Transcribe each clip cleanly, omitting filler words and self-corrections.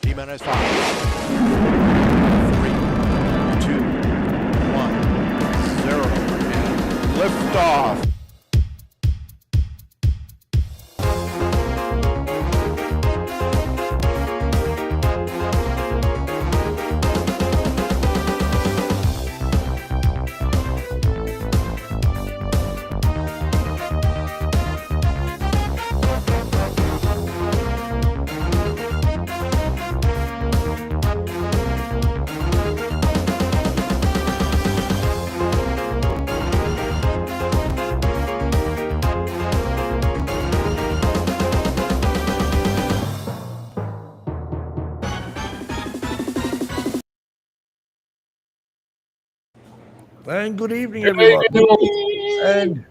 D-minus 5, 3, 2, 1, 0, and lift off. And good evening, everyone. And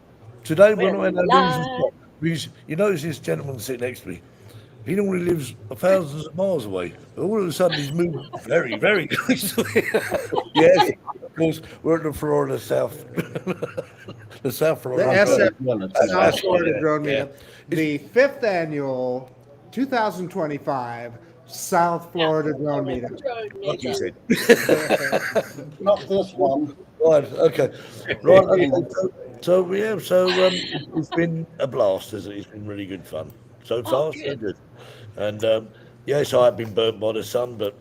today we're not in our because you notice this gentleman sitting next to me. He normally lives thousands of miles away. But all of a sudden, he's moved very, very close to me. Yes, of course, we're at the Florida South. The South Florida. South Florida Drone Meetup. The 5th annual 2025 South Florida Drone Meetup. Like you said. Not this one. Right, okay. Right, okay. So it's been a blast, hasn't it? It's been really good fun. So far, so good. And yes, I have been burnt by the sun, but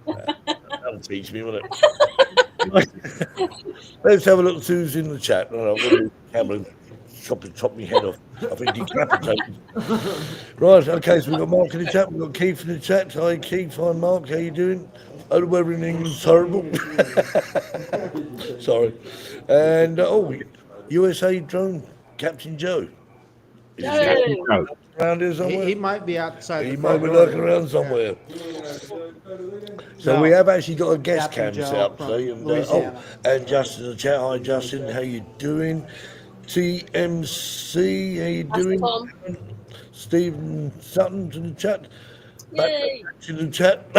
that'll teach me, won't it? Let's have a look at who's in the chat. Cameron chop my head off. I think decapitated. Right, okay, so we've got Mark in the chat, we've got Keith in the chat. Hi Keith, hi Mark, how you doing? Oh, the weather in England's terrible. Sorry. And USA drone Captain Joe. Is he around here somewhere? He might be outside. He might be lurking around somewhere. So we have actually got a guest cam set up today. And Justin in the chat. Hi Justin, how you doing? TMC, how you doing? Tom. Stephen Sutton in the chat. Back to the chat.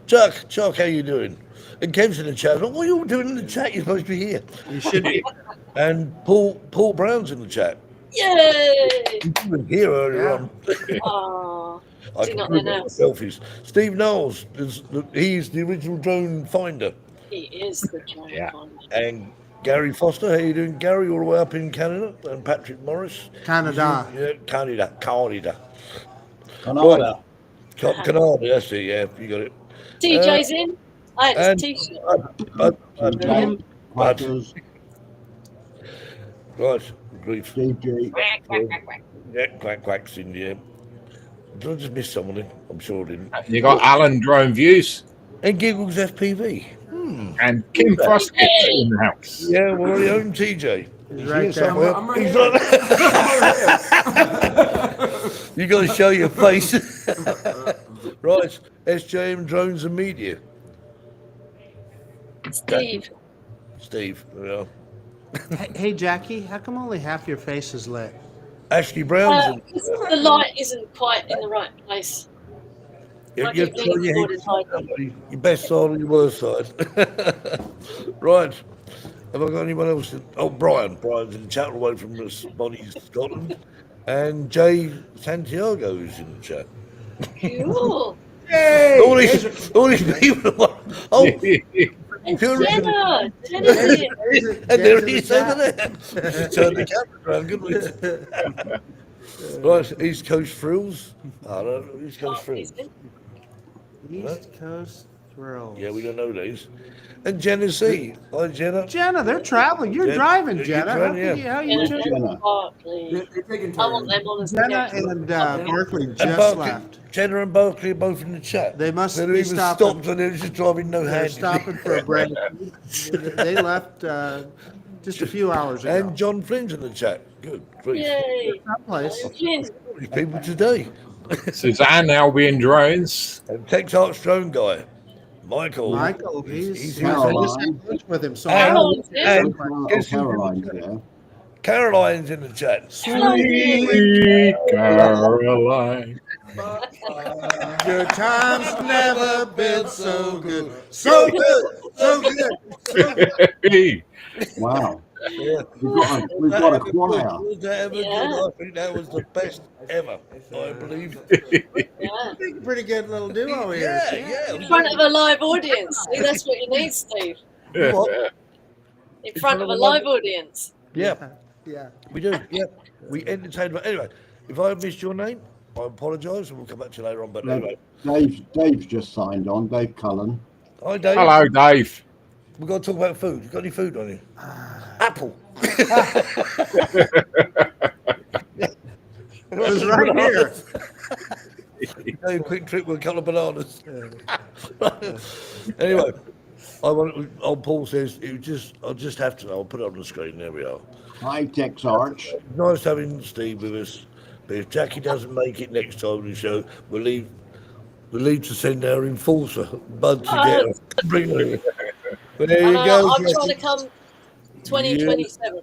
Chuck, how you doing? And Kev's in the chat. What are you all doing in the chat? You're supposed to be here. You should be. And Paul Brown's in the chat. Yay! He was here earlier on. I can prove it selfies. Steve Knowles, he's the original drone finder. He is the drone finder. And Gary Foster, how you doing, Gary? All the way up in Canada. And Patrick Morris. Canada. Yeah, Canada. Canada, that's it, yeah, you got it. TJ's in. I had his t-shirt. Right, grief. DJ. Yeah, quack's in, yeah. Did I just miss someone? I'm sure I didn't. You got Alan Drone Views. And Giggles FPV. And Kim Foskett in the house. Yeah, well, our own TJ. He's right there. He's like, you got to show your face. Right, SJM Drones and Media. Steve, yeah. Hey Jackie, how come only half your face is lit? Ashley Brown's the light isn't quite in the right place. your best side and your worst side. Right. Have I got anyone else? Brian's in the chat all the way from Bonnie, Scotland. And Jay Santiago's in the chat. Cool. Yay! All these people. Oh, Jenna. And there he is over there. Turn the camera around, couldn't we? Right, East Coast Thrills. I don't know, East Coast Thrills. East Coast Thrills. Yeah, we don't know these. And Jenna C. Hi, Jenna. Jenna, they're traveling. You're driving, Jenna. How Jenna and Barkley. I want them on as Jenna and Barkley just left. Jenna and Barkley are both in the chat. They must They're be even stopping. stopped and they're just driving no They're hand. stopping for a break. They left just a few hours ago. And John Flynn's in the chat. Good grief. Yay. Place. These people today. Suzanne, Albion Drones. And Tex Arts Drone Guy. Michael, he's Caroline. with him. So Caroline's in the chat. Sweet Caroline. Your time's never been so good. So good. So good. Wow. Yeah. We've got a choir. Was that ever good? I think that was the best ever, I believe. Yeah. Pretty good little duo here. Yeah. In front of a live audience. See, that's what you need, Steve. What? In front of a live audience. Yeah, Yeah. we do. Yeah, we entertain. Anyway, if I missed your name, I apologise, and we'll come back to you later on. But anyway, Dave's just signed on. Dave Cullen. hi Dave. Hello, Dave. We've got to talk about food. You got any food on you? Apple. It was right here. A quick trip with a couple of bananas. Anyway, old Paul says I'll just have to. I'll put it on the screen. There we are. Hi, Tex Arch. Nice having Steve with us. But if Jackie doesn't make it next time on the show, we'll leave to send our enforcer, Bud, to get her. Bring her in. But there you go. I'm trying to come 2027.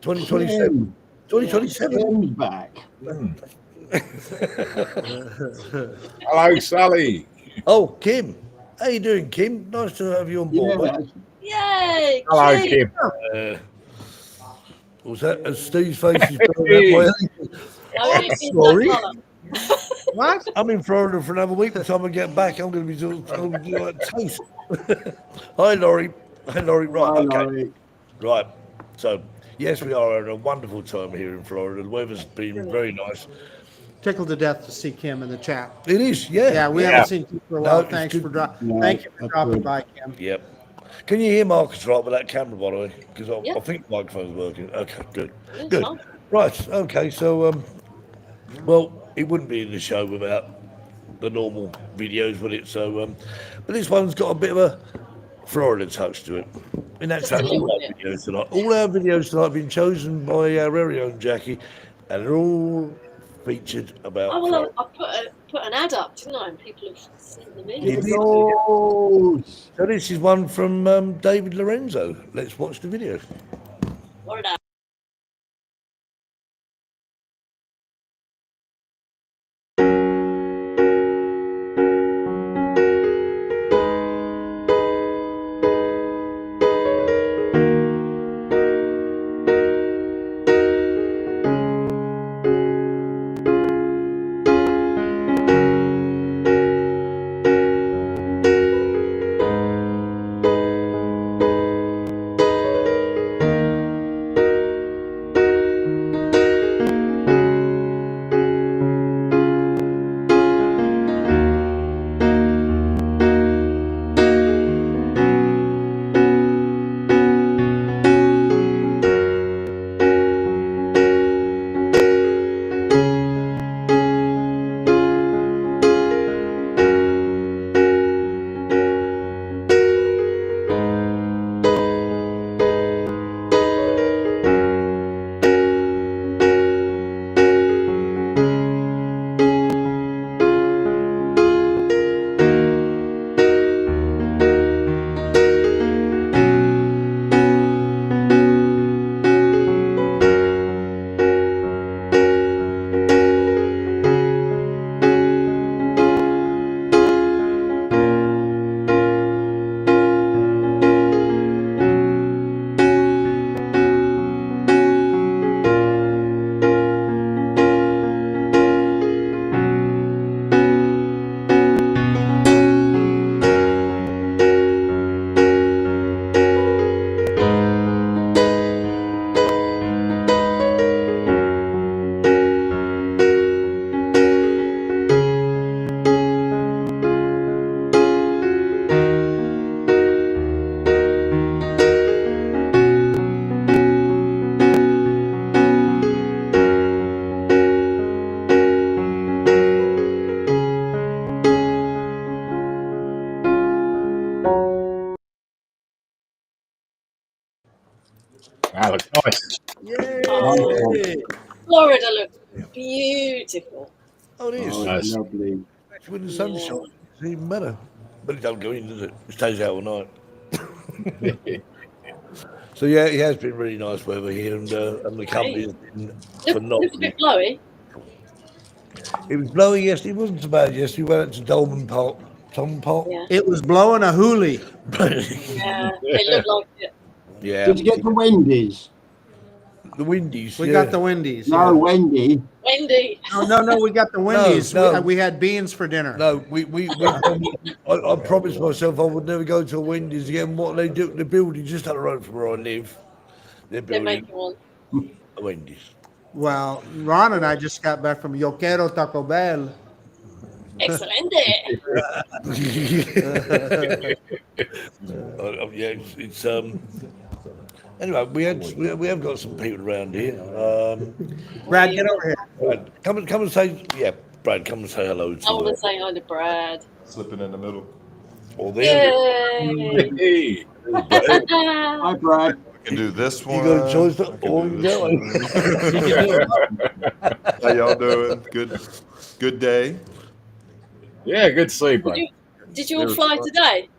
2027. 2027. Tim's back. Hello, Sally. Oh, Kim. How you doing, Kim? Nice to have you on board. Yeah, mate. Yay! Hello, Kim. Kim. Was that as Steve's face is going that way? Only in Sorry. that colour. What? I'm in Florida for another week. By the time I get back, I'm going to be doing like taste. Hi, Laurie. Hi, Laurie. Right, Hi, okay. Laurie. Right. So, yes, we are having a wonderful time here in Florida. The weather's been very nice. Tickled to death to see Kim in the chat. It is, yeah. Yeah, we haven't seen you for a No, while. it's Thanks good. for No, thank you for that's dropping good. by, Kim. Yep. Can you hear Marcus right with that camera, by the way? Because I Yep. think the microphone's working. Okay, good. Yeah, Good. fine. Right, okay, so, well, it wouldn't be in the show without the normal videos, would it? So, but this one's got a bit of a Florida touch to it. And that's Just a all little our bit. videos tonight. All our videos tonight have been chosen by our very own Jackie, and they're all featured about Oh, well, Florida. I put an ad up, didn't I? And people have seen the You video. did. Those. So this is one from David Lorenzo. Let's watch the video. What an ad. That looks nice. Yay! Florida looks beautiful. Oh, it is. Oh, Nice. lovely. When the sun shines, it's even better. But it don't go in, does it? It stays out all night. So yeah, it has been really nice weather here, and the company has been Looks a phenomenal. bit blowy. It was blowing yesterday. It wasn't so bad yesterday. We went out to Dolman Park. Tom Park. Yeah. It was blowing a hoolie. Yeah, it looked like it. Yeah. Did you get the Wendy's? The Windies. We yeah. got the Wendy's. No, yeah. Wendy. Wendy. No, we got the Wendy's. no. We had beans for dinner. No, I promised myself I would never go to a Wendy's again. What they do, the building just down the road from where I live, they're They're building making one. a Wendy's. Well, Ron and I just got back from Yo Quiero Taco Bell. Excellent. Yeah, it's Anyway, we have got some people around here. Brad, get over here. Brad, come and say Brad, come and say hello to I want to say hi to Brad. Slipping in the middle. all there. Yay! Hey. Hi, Brad. We can do this You one. got a choice to we can all do this go. one. How y'all doing? Good day. Yeah, good sleep, right? Did you all fly today?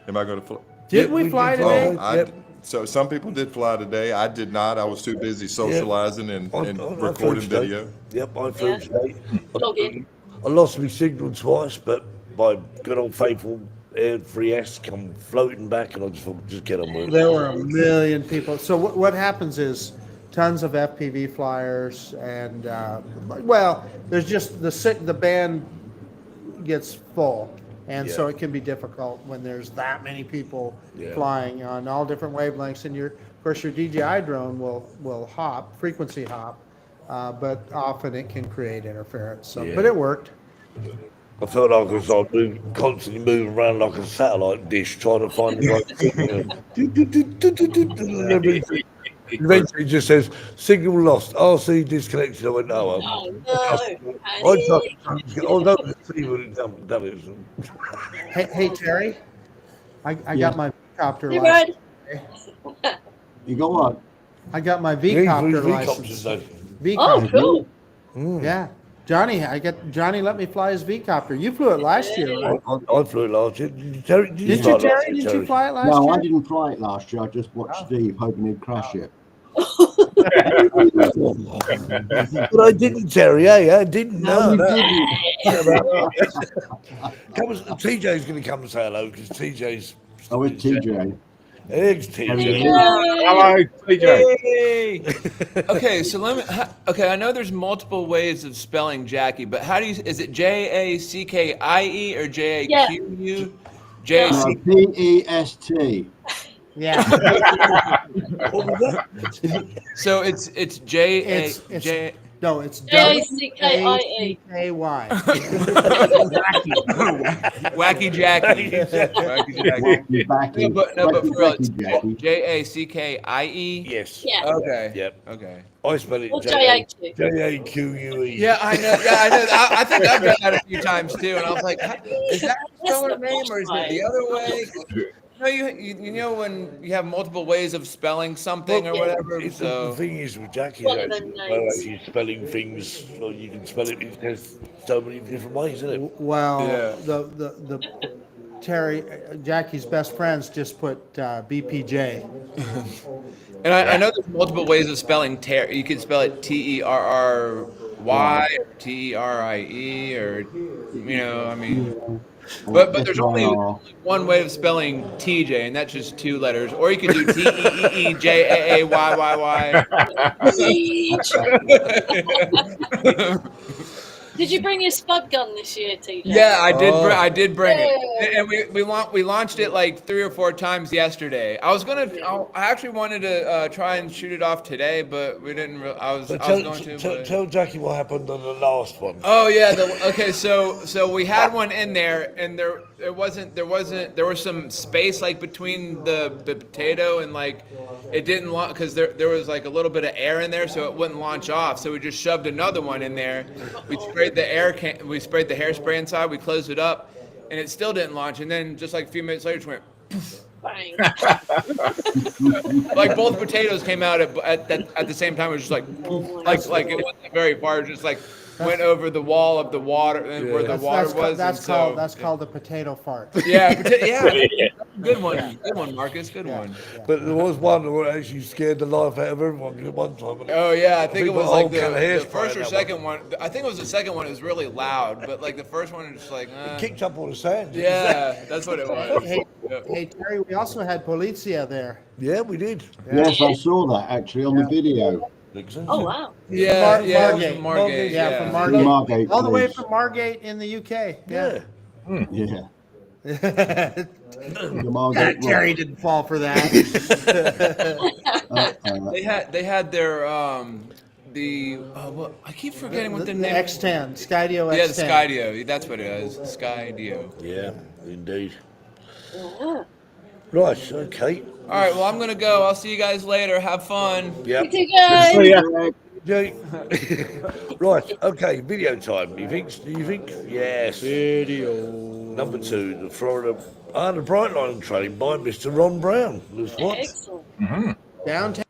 Am I going to fly? Did we fly today? Yep. So some people did fly today. I did not. I was too busy socializing and I recording flew today. video. Yep, I flew Yeah. today. Log in. I lost my signal twice, but my good old faithful Air 3S come floating back, and I just thought, just get on with it. There were a million people. So what happens is tons of FPV flyers, and there's just the band gets full, and so it can be difficult when there's that many people flying on all different wavelengths. And of course your DJI drone will frequency hop, but often it can create interference. So, but it worked. I felt like I was constantly moving around like a satellite dish, trying to find the right signal. Eventually, it just says signal lost, RC disconnected. I went, oh well. Oh, no. Although see what it done it. Hey Terry, I got my copter Hey, license. Brad. You got what? I got my V-copter license. Oh, V-copter. cool. Yeah. Johnny let me fly his V-copter. You flew it last year, right? I flew it last year. Terry, Did you, Terry? Did you fly it last No, year? I didn't fly it last year. I just watched Steve hoping he'd crash it. But I didn't, Terry. I didn't know. TJ's going to come and say hello because TJ's. Oh, it's TJ. Thanks, TJ. Hello, TJ. Okay, so okay, I know there's multiple ways of spelling Jackie, but how do you, is it Jackie or Jaqu? No, P-E-S-T. Yeah. So it's J. No, it's J-A-C-K-I-E. W-A-C-K-Y. Wacky Jackie. Wacky Jackie. No, but for real, it's Jackie. Yes. Yeah. Okay. Yep. Okay. I spell it Or J-A-Q. J-A-Q-U-E. Yeah, I know. I think I've done that a few times too, and I was like, is that spell her name or is it the other way? No, you know when you have multiple ways of spelling something or whatever. So The thing is with Jackie, One of them names. actually spelling things, or you can spell it. There's so many different ways, isn't it? Well, Yeah. the Terry, Jackie's best friends just put BPJ. And I know there's multiple ways of spelling Terry. You can spell it Terry, or Terrie, or I mean. But there's only one way of spelling TJ, and that's just two letters. Or you could do TEEEJAAYYY. Did you bring your spud gun this year, TJ? Yeah, I did bring it, and we launched it like 3 or 4 times yesterday. I actually wanted to try and shoot it off today, but we didn't. I was going to. Tell Jackie what happened on the last one. Oh yeah. Okay. So we had one in there, and there was some space like between the potato and like it didn't launch because there was like a little bit of air in there, so it wouldn't launch off. So we just shoved another one in there. We sprayed the hairspray inside. We closed it up, and it still didn't launch. And then just like a few minutes later, it went. Bang. Like both potatoes came out at the same time. It was just like poof, like it wasn't very far. Just like went over the wall of the water and where the water was. That's and called so, the potato fart. Yeah, good one, Marcus. Good one. But there was one that actually scared the life out of everyone at one time. Oh yeah, I think it People was all like kind of the hairspray first in or that second one. I think it was the second one. It was really loud, but like the first one, it's just like, Kicked up all the sand. yeah, that's what it was. Hey, Yeah. hey, Terry, we also had Polizia there. Yeah, we did. Yes, I saw that actually on the video. Oh wow. Yeah, yeah, Margate. from Margate. Yeah, Yeah, from From Margate. Margate All the way Police. from Margate in the UK. Yeah. Yeah. Yeah. The Margate Terry didn't fall for that. They had their well, I keep forgetting what the the name. X10, Skydio X10. Yeah, the Skydio. That's what it is. Skydio. Yeah, indeed. Yeah. Right, okay. All right. Well, I'm gonna go. I'll see you guys later. Have fun. Yep. You guys. See ya. Jay. Right, okay, video time. Do you think? Yes. Video. Number 2, the Florida the Brightline train by Mr. Ron Brown. That's what? Excellent. Downtown.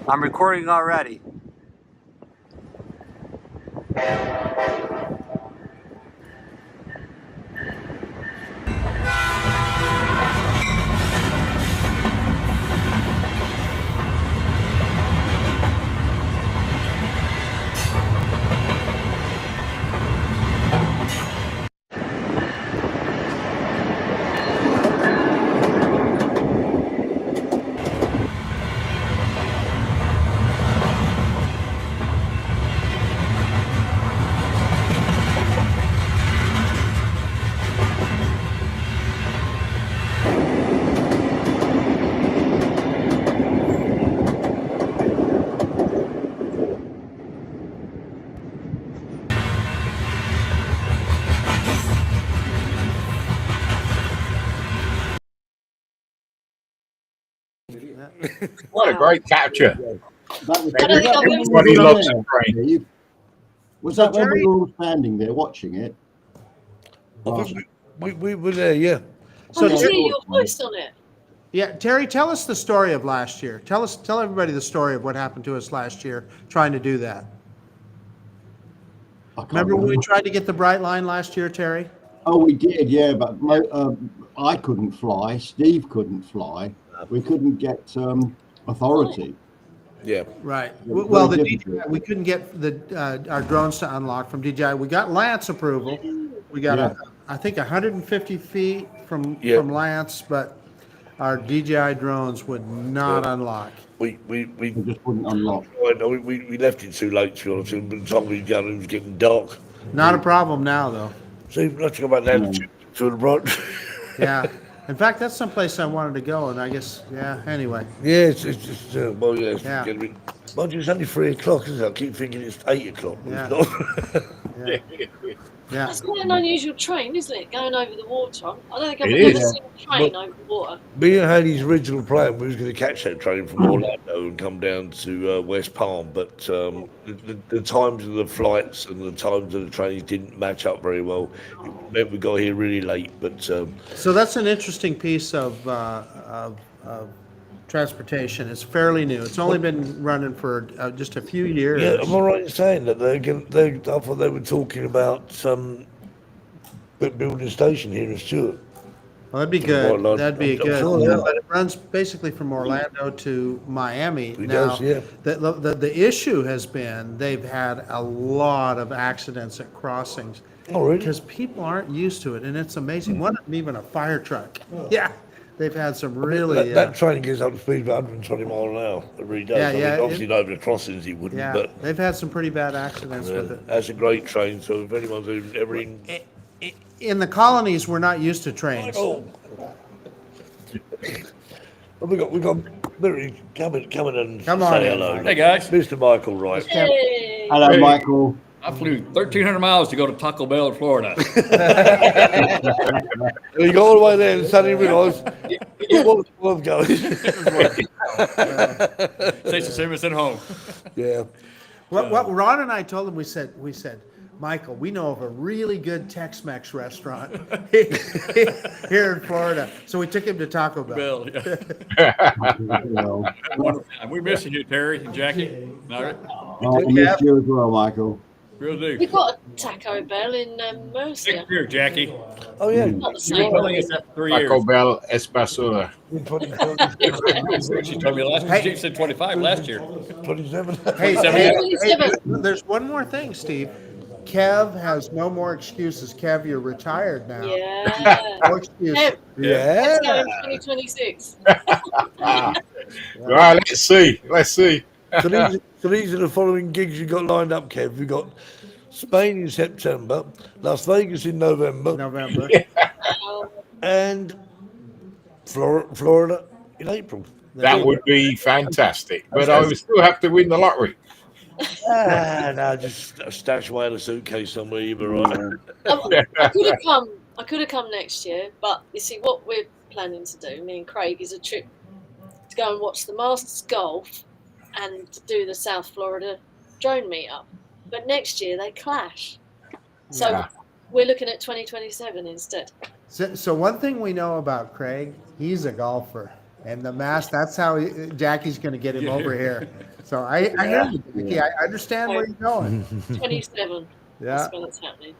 I'm recording already. What a great capture. That was, I don't think I've Everybody loves the train. Was that when we were all standing there watching it? I think we were there, yeah. I can So, hear your voice on it. yeah, Terry, tell us the story of last year. Tell everybody the story of what happened to us last year trying to do that. I can't Remember when we tried to get the Brightline last year, Terry? Oh, we did, yeah, but I couldn't fly. Steve couldn't fly. We couldn't get authority. Yeah. Right. Yeah, Well, the very DJI, difficult. we couldn't get our drones to unlock from DJI. We got Lance approval. We got, I think, 150 feet from Lance, but our DJI drones would not unlock. We They just wouldn't unlock. we left it too late, to be honest. By the time we got it was getting dark. Not a problem now, though. See, let's go about that to the right. Yeah. In fact, that's someplace I wanted to go, and I guess, anyway. Yeah, it's just, well, yeah, it's Yeah. getting a bit. Mind you, it's only 3 o'clock, isn't it? I keep thinking it's 8 o'clock. but Yeah. It's not. Yeah. That's quite an unusual train, isn't it? Going over the water. I don't think I've It ever is. seen a train over water. Me and Haley's original plan, we was going to catch that train from Orlando and come down to West Palm, but the times of the flights and the times of the trains didn't match up very well. It meant we got here really late, but So that's an interesting piece of transportation. It's fairly new. It's only been running for just a few years. yeah, am I right in saying that I thought they were talking about building a station here in Stewart? Well, that'd be good. Orlando. That'd be I'm good. sure, yeah. But it runs basically from Orlando to Miami. It Now, does, yeah. the issue has been they've had a lot of accidents at crossings. Oh, really? Because people aren't used to it, and it's amazing. One of them even a fire truck. Yeah, they've had some really. That train gets up to speed about 120 miles an hour. It really does. Yeah, I mean, yeah, obviously, over the crossings, he wouldn't. Yeah, But they've had some pretty bad accidents with it. that's a great train. So if anyone's ever in, In the colonies, we're not used to trains. oh, well, we got Billy coming and Come on say in, hello. Mike. Hey guys, Mr. Michael Wright. Hey. Hello, Hey. Michael. I flew 1,300 miles to go to Taco Bell in Florida. You go all the way there and suddenly realise what was going. Station service at home. Yeah. What Ron and I told him, we said, Michael, we know of a really good Tex-Mex restaurant here in Florida. So we took him to Taco Bell. Bell, yeah. Well, Wonderful time. We're missing you, Terry and Jackie. Margaret, I miss you as well, Michael. real We do. got a Taco Bell in Mercia. Next year, Jackie. Oh yeah. Not the You've been same. telling us that for 3 years. Taco Bell Espasura. She told me last year. She said 25 last year. 27. Hey, 27. there's one more thing, Steve. Kev has no more excuses. Kev, you're retired now. Yeah. No excuses. Hey, Yeah. let's go in 2026. Right, let's see. Let's see. So these are the following gigs you got lined up, Kev. We got Spain in September, Las Vegas in November, November. and Florida in April. That would be fantastic. But I would still have to win the lottery. No, just stash away in a suitcase somewhere. You'll be right. I could have come next year, but you see what we're planning to do, me and Craig, is a trip to go and watch the Masters Golf and to do the South Florida drone meetup. But next year they clash. So Yeah. we're looking at 2027 instead. So one thing we know about Craig, he's a golfer. And that's how Jackie's going to get him over here. So I hear you, Jackie. I understand where you're going. 27. Yeah. That's when it's happening.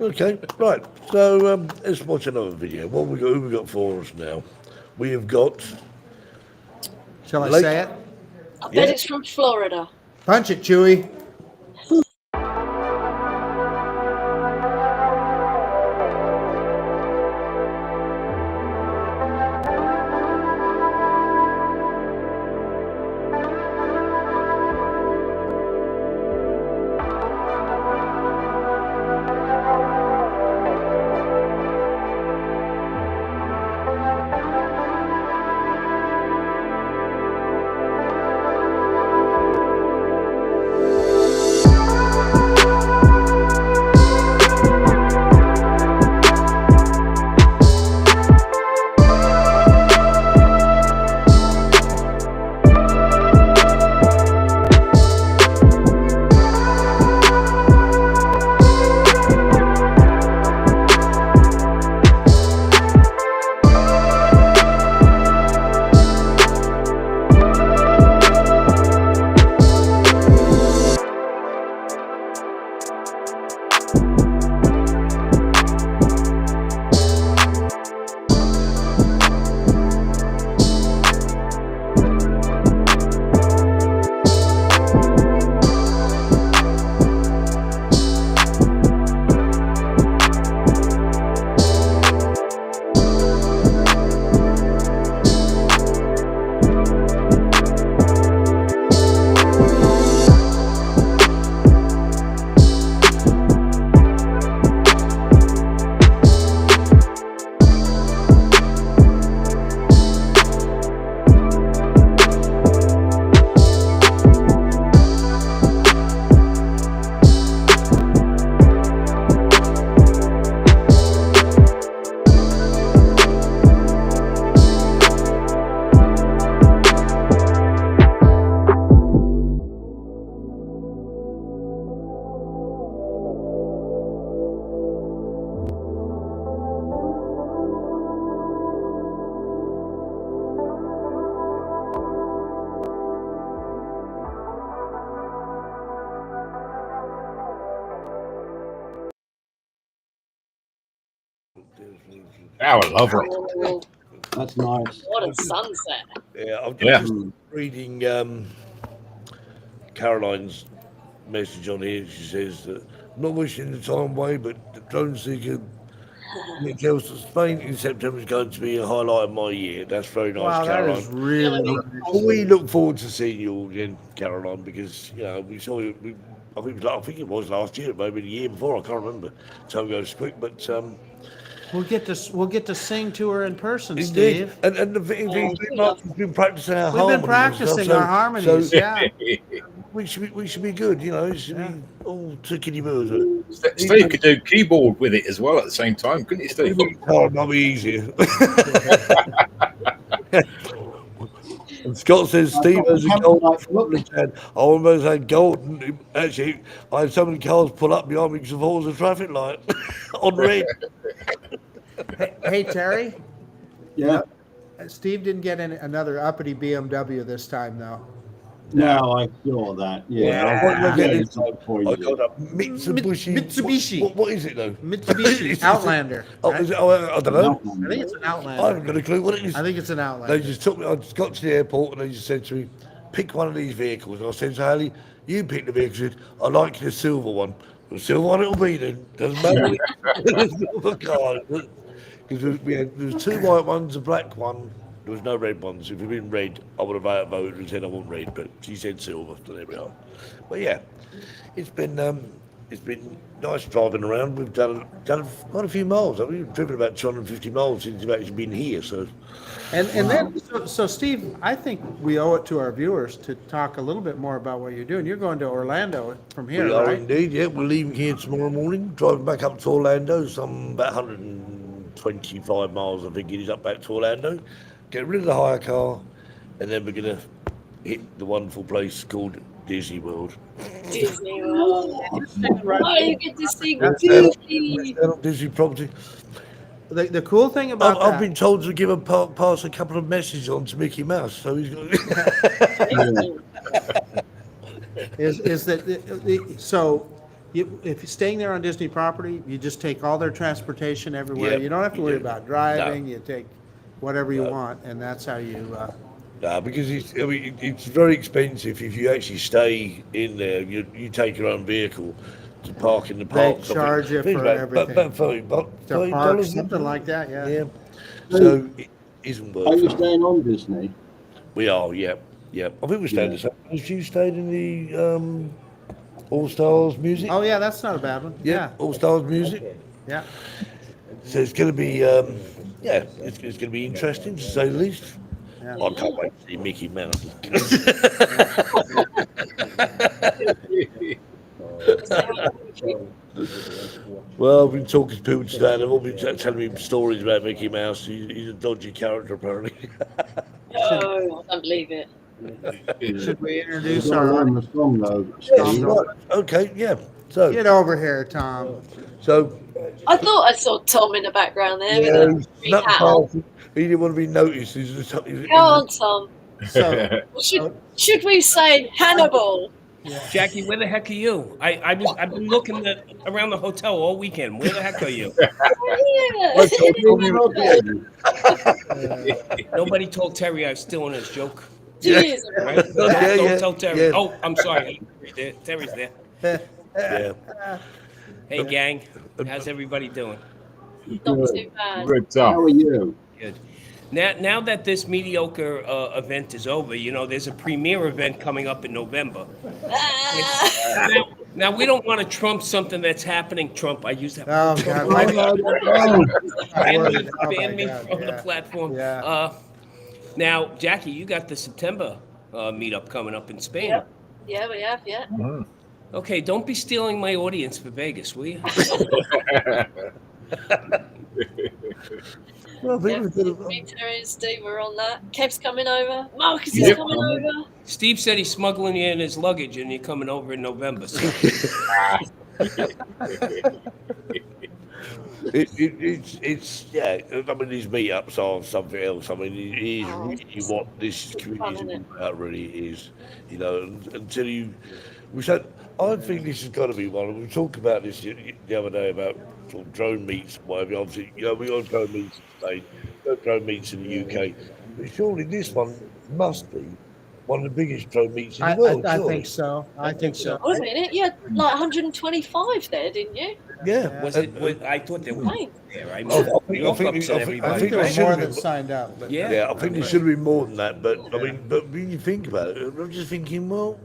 Okay, right. So let's watch another video. What we got? Who we got for us now? We have got. Shall I Lake- say it? I bet Yeah. it's from Florida. Punch it, Chewy. That was lovely. Oh, That's nice. what a sunset. Yeah, I'm Yeah. just reading Caroline's message on here. She says that I'm not wishing the time away, but the drone seeker Yeah, Chelsea, Spain in September is going to be a highlight of my year. That's very nice, Wow, that Caroline. is really Yeah. nice. We look forward to seeing you all again, Caroline, because we saw you. I think it was last year, maybe the year before. I can't remember. Time goes quick, but We'll get to sing to her in person, indeed. Steve. And the thing is, we've been practicing our We've harmonies. been practicing our harmonies. So Yeah. we should be good. It should be all tickety boo. Steve could do keyboard with it as well at the same time, couldn't you, Steve? Oh, might be easier. And Scott says Steve has a golden Scotland hand. I almost had golden. Actually, I had so many cars pull up behind me because I thought it was a traffic light on red. Hey, Terry. Yeah. Steve didn't get another uppity BMW this time, though. No, I saw that. Yeah. What did I get Yeah, this time? I got a Mitsubishi. Mitsubishi. What is it though? Mitsubishi Outlander. Oh, right? is it? I don't know. I think it's an I Outlander. haven't got a clue what it is. I think it's an Outlander. They just took me. I just got to the airport and they just said to me, "Pick one of these vehicles." And I said to Haley, "You pick the vehicle." She said, "I like the silver one." The silver one it'll be then. Doesn't matter. The silver car. Because there was two white ones, a black one. There was no red ones. If it had been red, I would have voted and said I want red, but she said silver, so there we are. But yeah, it's been nice driving around. We've done quite a few miles. I mean, we've driven about 250 miles since we've actually been here. So, And then, so Steve, I think we owe it to our viewers to talk a little bit more about what you're doing. You're going to Orlando from here, we are right? indeed. Yeah, we're leaving here tomorrow morning, driving back up to Orlando. Some about 125 miles, I think it is, up back to Orlando. Get rid of the hire car, and then we're gonna hit the wonderful place called Disney World. Disney World. Oh, you get to see Disney. Disney property. The cool thing about I've that, been told to give pass a couple of messages on to Mickey Mouse, so he's got. is that so if you're staying there on Disney property, you just take all their transportation everywhere. Yep, You don't have to you worry do. about driving. No. You take whatever you want, and that's how you. No, because it's very expensive if you actually stay in there. You take your own vehicle to park in the park. charge you for everything. About $30, To park, something like that, yeah. Yeah. So it isn't Are you worth it. staying on Disney? We are, yeah. I think we're staying the same. As you stayed in the All Stars Music? Oh yeah, that's not a bad one. Yeah, All Stars Music. Yeah. So it's going to be, it's going to be interesting to say the least. Yeah. I can't wait to see Mickey Mouse. Well, I've been talking to people today, and they've all been telling me stories about Mickey Mouse. He's a dodgy character, apparently. Oh, I don't believe it. Should we You introduce got to our? learn the song though. Yes, Steve. right. Okay, yeah. So, Get over here, Tom. so I thought I saw Tom in the background there yeah, with a he's not hat on. far. He didn't want to be noticed. Go on, Tom. So Should we say Hannibal? Jackie, where the heck are you? I've been looking around the hotel all weekend. Where the heck are you? Nobody told Terry I was stealing his joke. Jeez. Right? Yeah, Don't yeah, tell Terry. yeah. Oh, I'm sorry. Terry's there. Yeah. Hey, gang. How's everybody doing? Not too bad. Good How stuff. are you? Good. Now that this mediocre event is over, there's a premiere event coming up in November. Ah. Now we don't want to trump something that's happening. Trump, I use that. Oh God! Ban me from the platform. Yeah. Now, Jackie, you got the September meetup coming up in Spain. Yep. Yeah, we have. Yeah. Okay, don't be stealing my audience for Vegas, will you? Well, Yeah, me, Terry, and Steve were on that. Kev's coming over. Marcus is coming over. Steve said he's smuggling you in his luggage, and you're coming over in November. So. It's yeah. I mean, these meetups are something else. I mean, it is really what this community is about. Really is, until you. I think this has got to be one. We talked about this the other day about sort of drone meets, whatever. Obviously, we got drone meets in Spain, got drone meets in the UK, but surely this one must be one of the biggest drone meets in I the world. I surely. think so. I think so. Wait a minute, you had like 125 there, didn't you? Yeah. Was it? I thought there was Right. there. I Oh, mean, I think- walk-ups and I everybody. think there there were should more have than been. signed up. But Yeah. Yeah, I think there should have been more than that. But I mean, but when you think about it, I'm just thinking, well,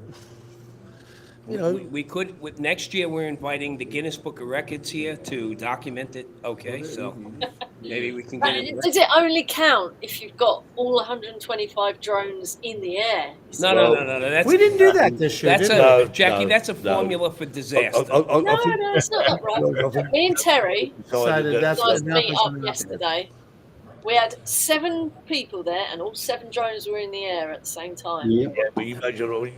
you know, We could, next year, we're inviting the Guinness Book of Records here to document it, okay, so maybe we can get it. Does it only count if you've got all 125 drones in the air? No, that's. we didn't do that this year, That's did a, No, Jackie, no, that's a no. formula for disaster. No, it's not right. Me and Terry Decided that's guys enough meet is up enough. yesterday. We had 7 people there, and all 7 drones were in the air at the same time. Yeah. but you imagine,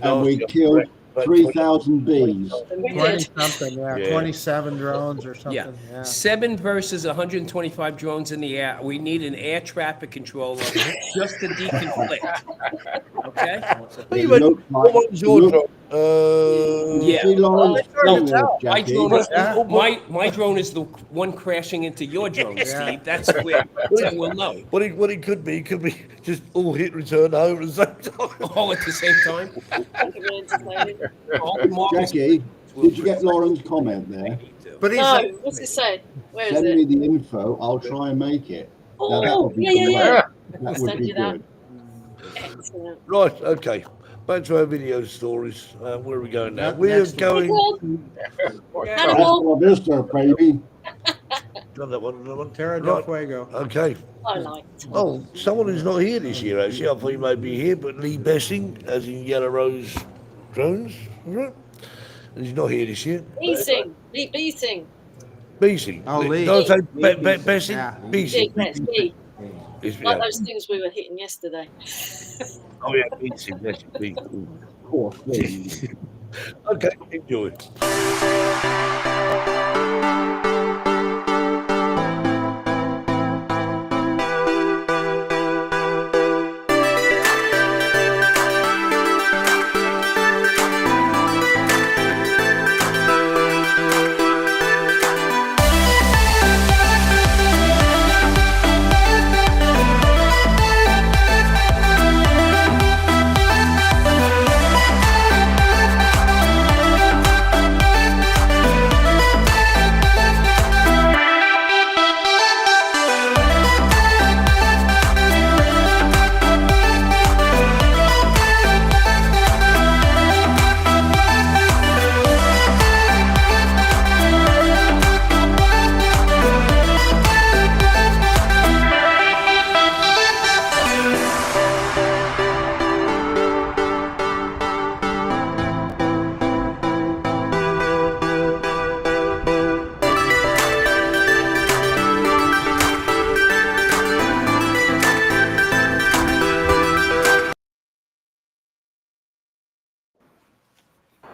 And we killed 3,000 bees. We 20 did. something, yeah, Yeah. 27 drones or something. Yeah, Yeah. 7 versus 125 drones in the air. We need an air traffic controller just to deconflict. Okay? But you went, Look what like- was your look- drone? Yeah. See Lawrence No, doing this, my Jackie? drone is Yeah. my drone is the one crashing into your drone, Yeah. Steve. That's where we'll know. What it could be just all hit return home at the same time. All at the same time. That could be entertaining. All the marbles- Jackie, did you get Lauren's comment there? But he's No, what's it say? Where is Send me it? the info. I'll try and make it. Now, that Oh, would be yeah, yeah, great. yeah. That I'll would send be you that. good. Excellent. Right, okay. Back to our video stories. Where are we going now? Next We're one. going. Animal. Hasta la vista, baby. Done that one, another one. Terra del Right, Fuego. okay. I liked. Oh, someone who's not here this year, actually. I thought he might be here, but Lee Besing, as in Yellow Rose Drones. Right? He's not here this year. Beating. Beating. Besing. Oh, Lee. Don't say Besing. Yeah. Big, Besing. let's be. It's- Like yeah. those things we were hitting yesterday. Oh, yeah, Besing. Yes, Besing. Of course, please. Okay, enjoy.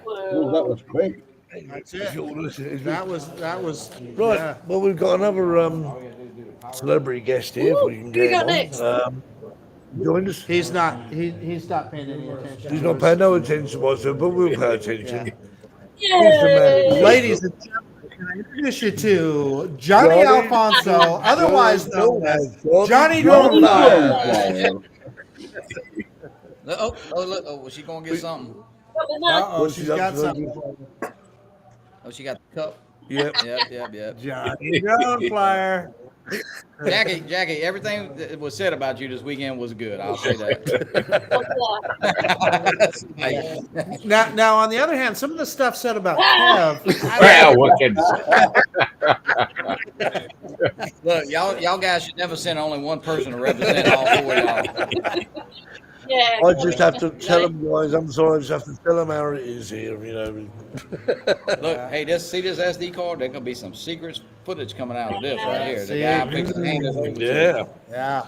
Oh, that was quick. That's it. That was Right. yeah. Well, we've got another celebrity guest here. If Ooh, we can who get we got him on. next? Join us. He's not paying any attention. He's not paying no attention whatsoever, but we'll pay attention. Yeah. He's the man. Ladies and gentlemen, can I introduce you to Johnny Alfonso, otherwise known as Johnny Drone Lighthouse. Oh, look! Oh, was she gonna get something? Uh-oh, she's got something. Oh, she got the cup. Yep. Yep. Johnny Drone Flyer. Jackie, everything that was said about you this weekend was good. I'll say that. Now, on the other hand, some of the stuff said about Kev. Well, what can you say? Look, y'all guys should never send only one person to represent all 4 of y'all. Yeah. I just have to tell them, guys. I'm sorry. I just have to tell them how it is here. You know. Look, hey, see this SD card? There's gonna be some secret footage coming out of this right here. The See? guy fixed the hand over the Yeah. Yeah.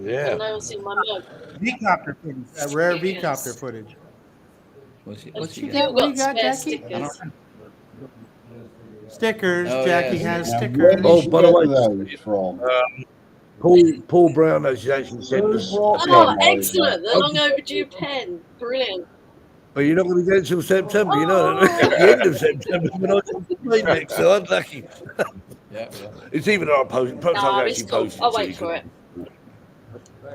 Yeah. And I was in my mug. V-copter footage. That rare V-copter footage. What's she Have got? you got What you got, spare Jackie? stickers? Stickers. Oh, Jackie yes. has Now, stickers. where did Oh, she by the get way, those from? Paul Brown has actually sent us. Oh, excellent. The long overdue pen. Brilliant. But you're not going to get it till September, you know. At the end of September, when I play next, so I'm lucky. Yeah. It's even our post. Perhaps No, I'll it's actually cool. post it. I'll so wait you for can- it.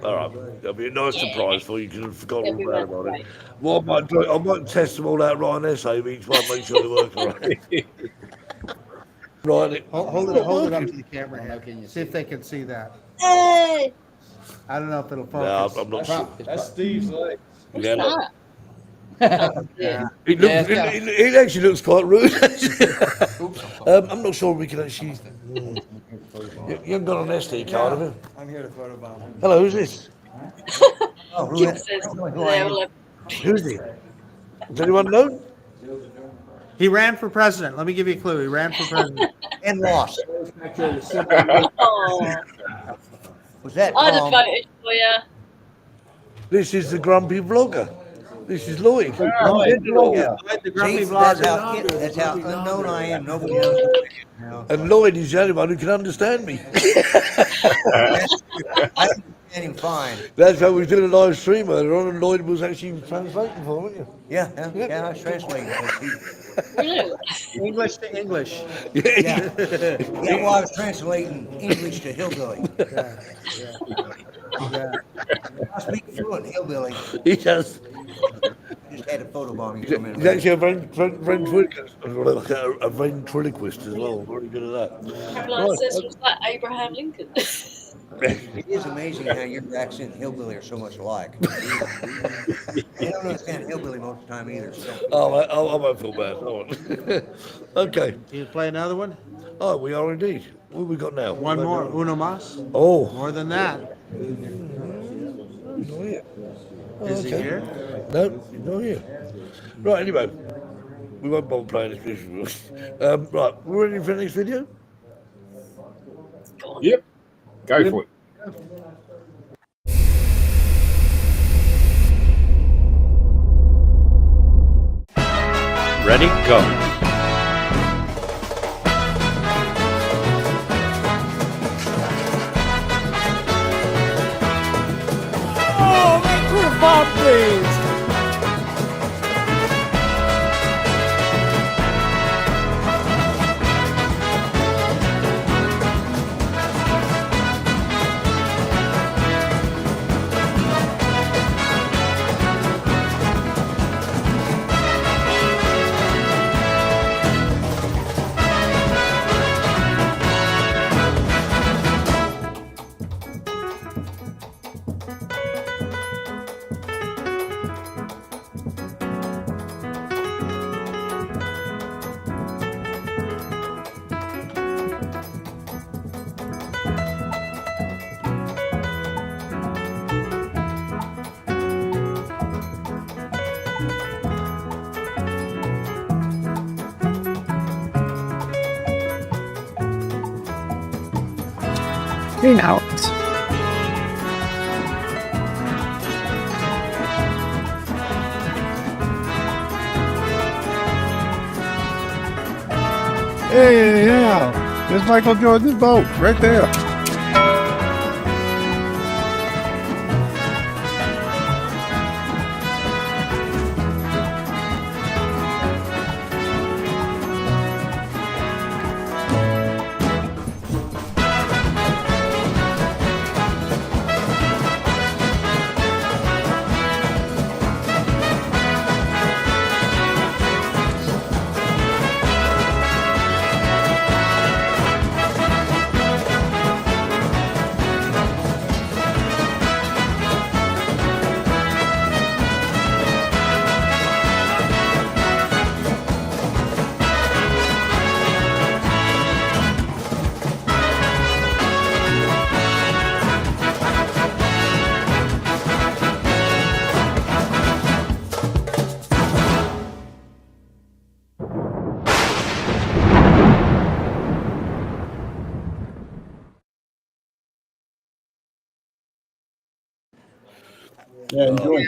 All right. That'll be a nice surprise for you because I've forgotten Yeah, all we about went it. great. What I might do, I might test them all out right on essay each one, make sure they work all right. Right. Hold it up to the camera here. See if they can see that. Hey! I don't know if it'll No, focus. I'm not sure. That's Steve's leg. What's Yeah, that? Yeah. It actually looks quite rude. I'm not sure we can actually. You haven't got an SD card, have you? I'm here to photobomb. Hello, who's this? Kip says they're all Who's he? Does anyone know? He ran for president. Let me give you a clue. He ran for president. And lost. Oh, Was that I'd have Tom? voted for you. This is the grumpy vlogger. This is Lloyd. Yeah. The grumpy See, that's vlogger. that's how unknown I am. Nobody knows who I am now. And Lloyd is the only one who can understand me. I understand him fine. That's how we did a live stream earlier on, and Lloyd was actually translating for me, weren't you? Yeah, I was translating. Really? English to English. Yeah. Well, I was translating English to hillbilly. Yeah. I speak fluent hillbilly. He does. I just had a photobomb. You come in. He's actually a ventriloquist as well. Very good at that. Caroline says looks like Abraham Lincoln. It is amazing how your accent and hillbilly are so much alike. You don't understand hillbilly most of the time either. So. I won't feel bad. I won't. Okay. You play another one? Oh, we are indeed. What have we got now? One more. Uno mas. Oh. More than that. Not here. Is he here? No, he's not here. Right, anyway. We won't bother playing this video. Right, we're ready for the next video? Yep. Go for it. Ready, go. Oh, make her pop, please. Out. Hey, yeah. There's Michael Jordan's boat right there. Yeah, enjoy.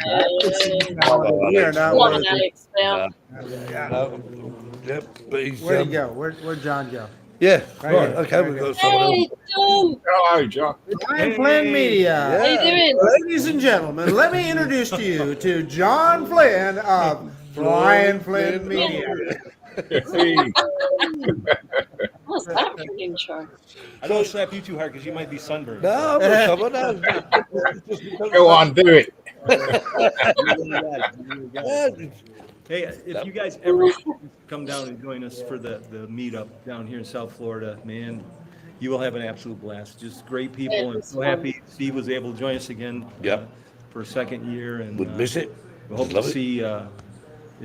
We are not Come on, worthy. Alex. Now. Yep, but he's, Where'd he go? Where'd John go? Yeah, Right right, here. okay, we've got someone Hey, else. John. Hello, John. Flying Flynn Media. How you doing? Ladies and gentlemen, let me introduce to you to John Flynn of Flying Flynn Media. What's that? for an intro. I don't want to slap you too hard because you might be sunburned. No, I'm not someone else. Go on, do it. Hey, if you guys ever come down and join us for the meetup down here in South Florida, man, you will have an absolute blast. Just great people, and so happy Steve was able to join us again. Yep. For a second year, and Wouldn't miss it. we hope to Love it. see as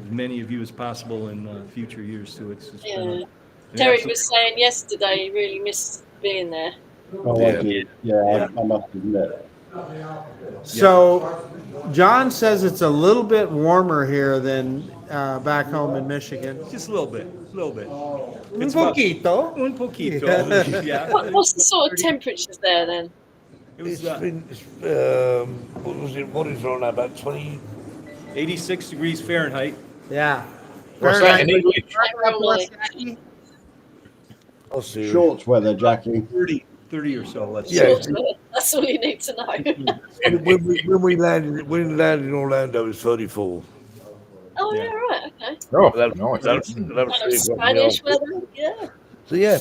many of you as possible in future years too. It's been Yeah. an Terry absolute- was saying yesterday he really missed being there. Oh, I did. Yeah, I must admit. So, John says it's a little bit warmer here than back home in Michigan. Just a little bit, a little bit. Un poquito. Un poquito. Yeah. What's the sort of temperatures there then? It was What was it? What is it on now? About 20? 86 degrees Fahrenheit. Yeah. What's that in English? I'll see. Shorts weather, Jackie. 30 or so, let's Yeah. say. That's all you need to know. when we landed in Orlando, it was 34. Oh, yeah, right, okay. Oh, That nice. that was Kind of 3 o'clock in the Spanish afternoon. weather, yeah. So yeah,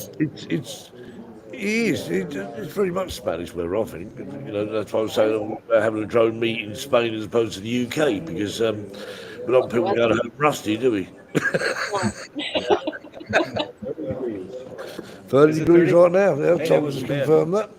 it's very much Spanish weather, I think. You know, that's why I was saying about having a drone meet in Spain as opposed to the UK, because we don't people go home rusty, do we? 30 degrees right now. Yeah, Hey, Tom that just wasn't bad. confirmed that.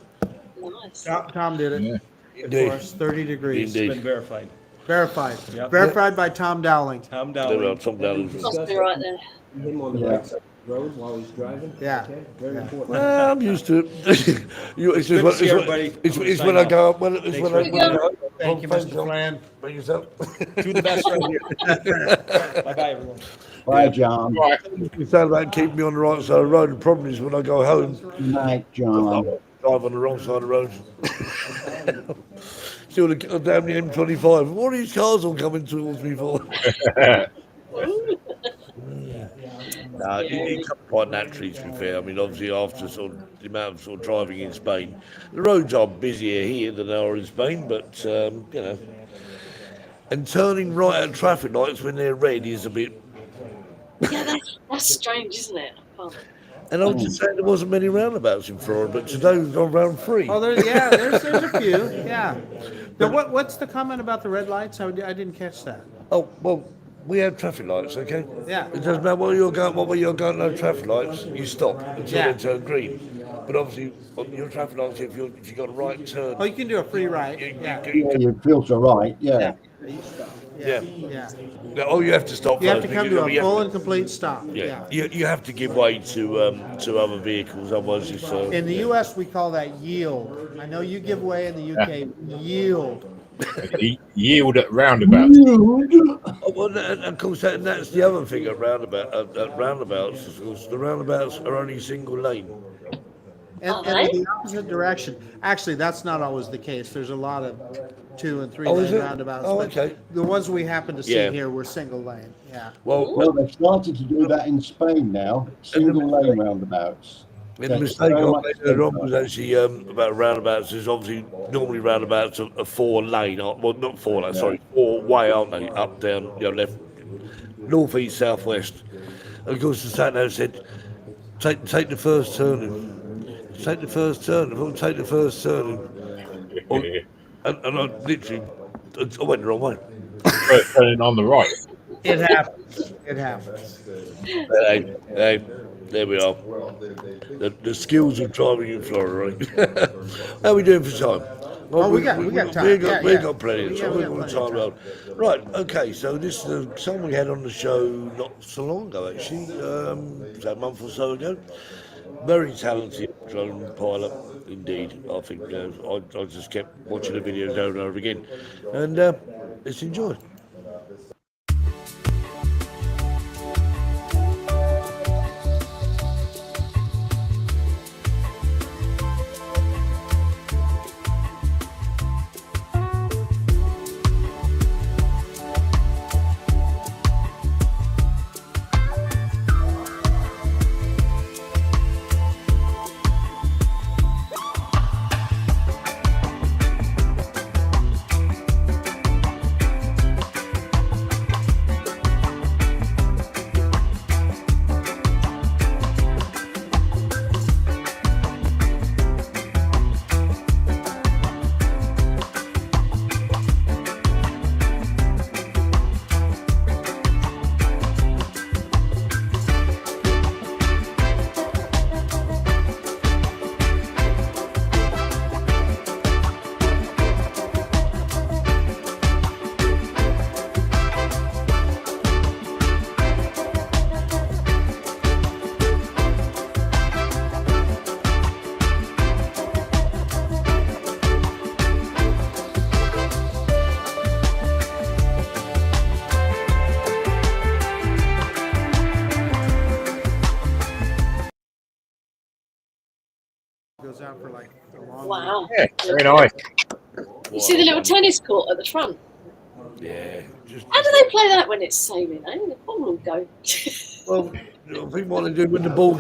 Nice. Tom did it. Yeah. For us, 30 degrees. Indeed. It's been verified. Verified. Yep. Verified by Tom Dowling. Tom There we are, Dowling. Tom Dowling. Must be right there. Him on the Yeah. right side of the road while he's driving. Yeah. Okay, very Yeah. important. Well, I'm used to it. It's Good to see everybody. it's I'm when signing I off. go up. When Thanks I for go coming. up. Thank you, Mr. Flan. Bring yourself. To the best right here. Bye-bye, everyone. Bye, John. Right. You sound about keeping me on the right side of the road. The problem is when I go home, Good night, John. drive on the wrong side of the road. Still down the M25. What are these cars all coming towards me for? No, it comes quite naturally, to be fair. I mean, obviously, after sort of the amount of sort of driving in Spain, the roads are busier here than they are in Spain, but, you know. And turning right at traffic lights when they're red is a bit. Yeah, that's strange, isn't it? I can't- And I was just saying there wasn't many roundabouts in Florida, but today we've got round 3. Oh, there's a few. Yeah. Now, what's the comment about the red lights? I didn't catch that. Oh, well, we have traffic lights, okay? Yeah. It doesn't matter where you're going, what way you're going, no traffic lights, you stop until Yeah. they turn green. But obviously, on your traffic lights, if you've got a right turn, Oh, you can do a free ride. Yeah. Yeah, you filter right. Yeah. yeah. Yeah. Oh, you have to stop You have first to come because to a you have full and complete stop. yeah. You have to give way to other vehicles, otherwise it's In the U.S., we call that yield. I know you give way in the U.K. Yield. Yield at roundabouts. Oh, well, and of course, that's the other thing at roundabouts. Of course, the roundabouts are only single lane. And in the opposite direction. Actually, that's not always the case. There's a lot of 2 and 3 Oh, is lane it? roundabouts. Oh, but okay. The ones we happen to see Yeah. here were single lane. Yeah. Well, they've started to do that in Spain now. Single lane roundabouts. And the Yes, mistake very I much made so. earlier on was actually about roundabouts. Is obviously normally roundabouts are 4 lane, well, not 4 lane, sorry, 4 way, aren't they? Up, down, left, north, east, south, west. And of course, the sat nav said, take the first turning. Take the first turn. If I take the first turning, and I literally, I went the wrong way. First turning on the right. It happens. It happens. Hey, there we are. The skills of driving in Florida, right? How are we doing for time? Oh, we got time. We've got plenty of Yeah, time. we We've got got plenty of time. Right, okay, so this is someone we had on the show not so long ago, actually, a month or so ago. Very talented drone pilot, indeed. I think I just kept watching the videos over and over again. And let's enjoy. goes on for like a long Wow. Yeah, very nice. You see the little tennis court at the front? Yeah. How do they play that when it's sailing, eh? The ball will go. Well, I think what they do when the ball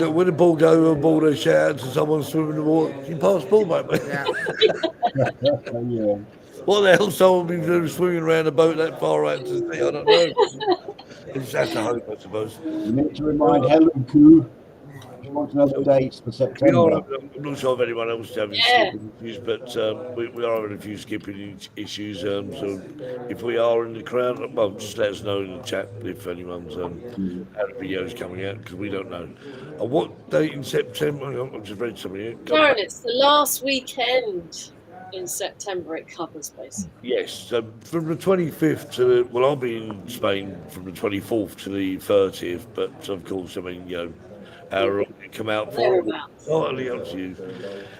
go overboard, they shout out to someone swimming in the water. You pass the ball, mate. Yeah. Yeah. What the hell someone been doing swimming around a boat that far out to sea? I don't know. It's that's a hope, I suppose. You need to remind Helen Koo. She wants another dates for September. I'm not sure if anyone else is having skipping issues, but we are having a few skipping issues. So if we are in the crowd, well, just let us know in the chat if anyone's had videos coming out, because we don't know. What date in September? I've just read something here. Darren, it's the last weekend in September it covers, basically. Yes, so from the 25th to well, I'll be in Spain from the 24th to the 30th, but of course, I mean, our come out for entirely up to you.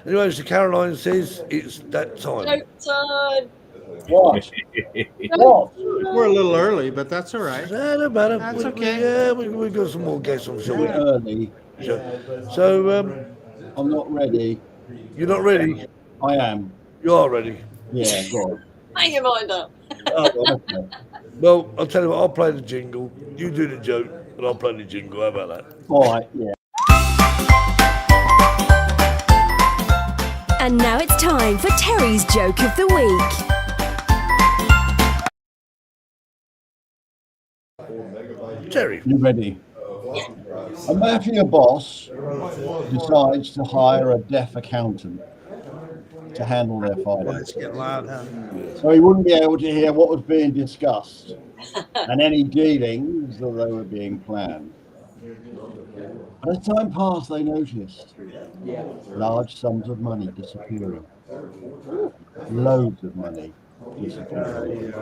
Anyway, so Caroline says it's that time. Joke time. What? What? We're a little early, but that's all right. No, no matter. That's okay. Yeah, we've got some more guests, I'm sure. We're early. So, I'm not ready. You're not ready? I am. You are ready? Yeah, go on. Hang your mind up. Well, I'll tell you what, I'll play the jingle. You do the joke, and I'll play the jingle. How about that? All right, yeah. And now it's time for Terry's Joke of the Week. Terry. You ready? A mafia boss decides to hire a deaf accountant to handle their finances. Get loud, huh? So he wouldn't be able to hear what was being discussed and any dealings that they were being planned. As time passed, they noticed large sums of money disappearing. Loads of money disappearing.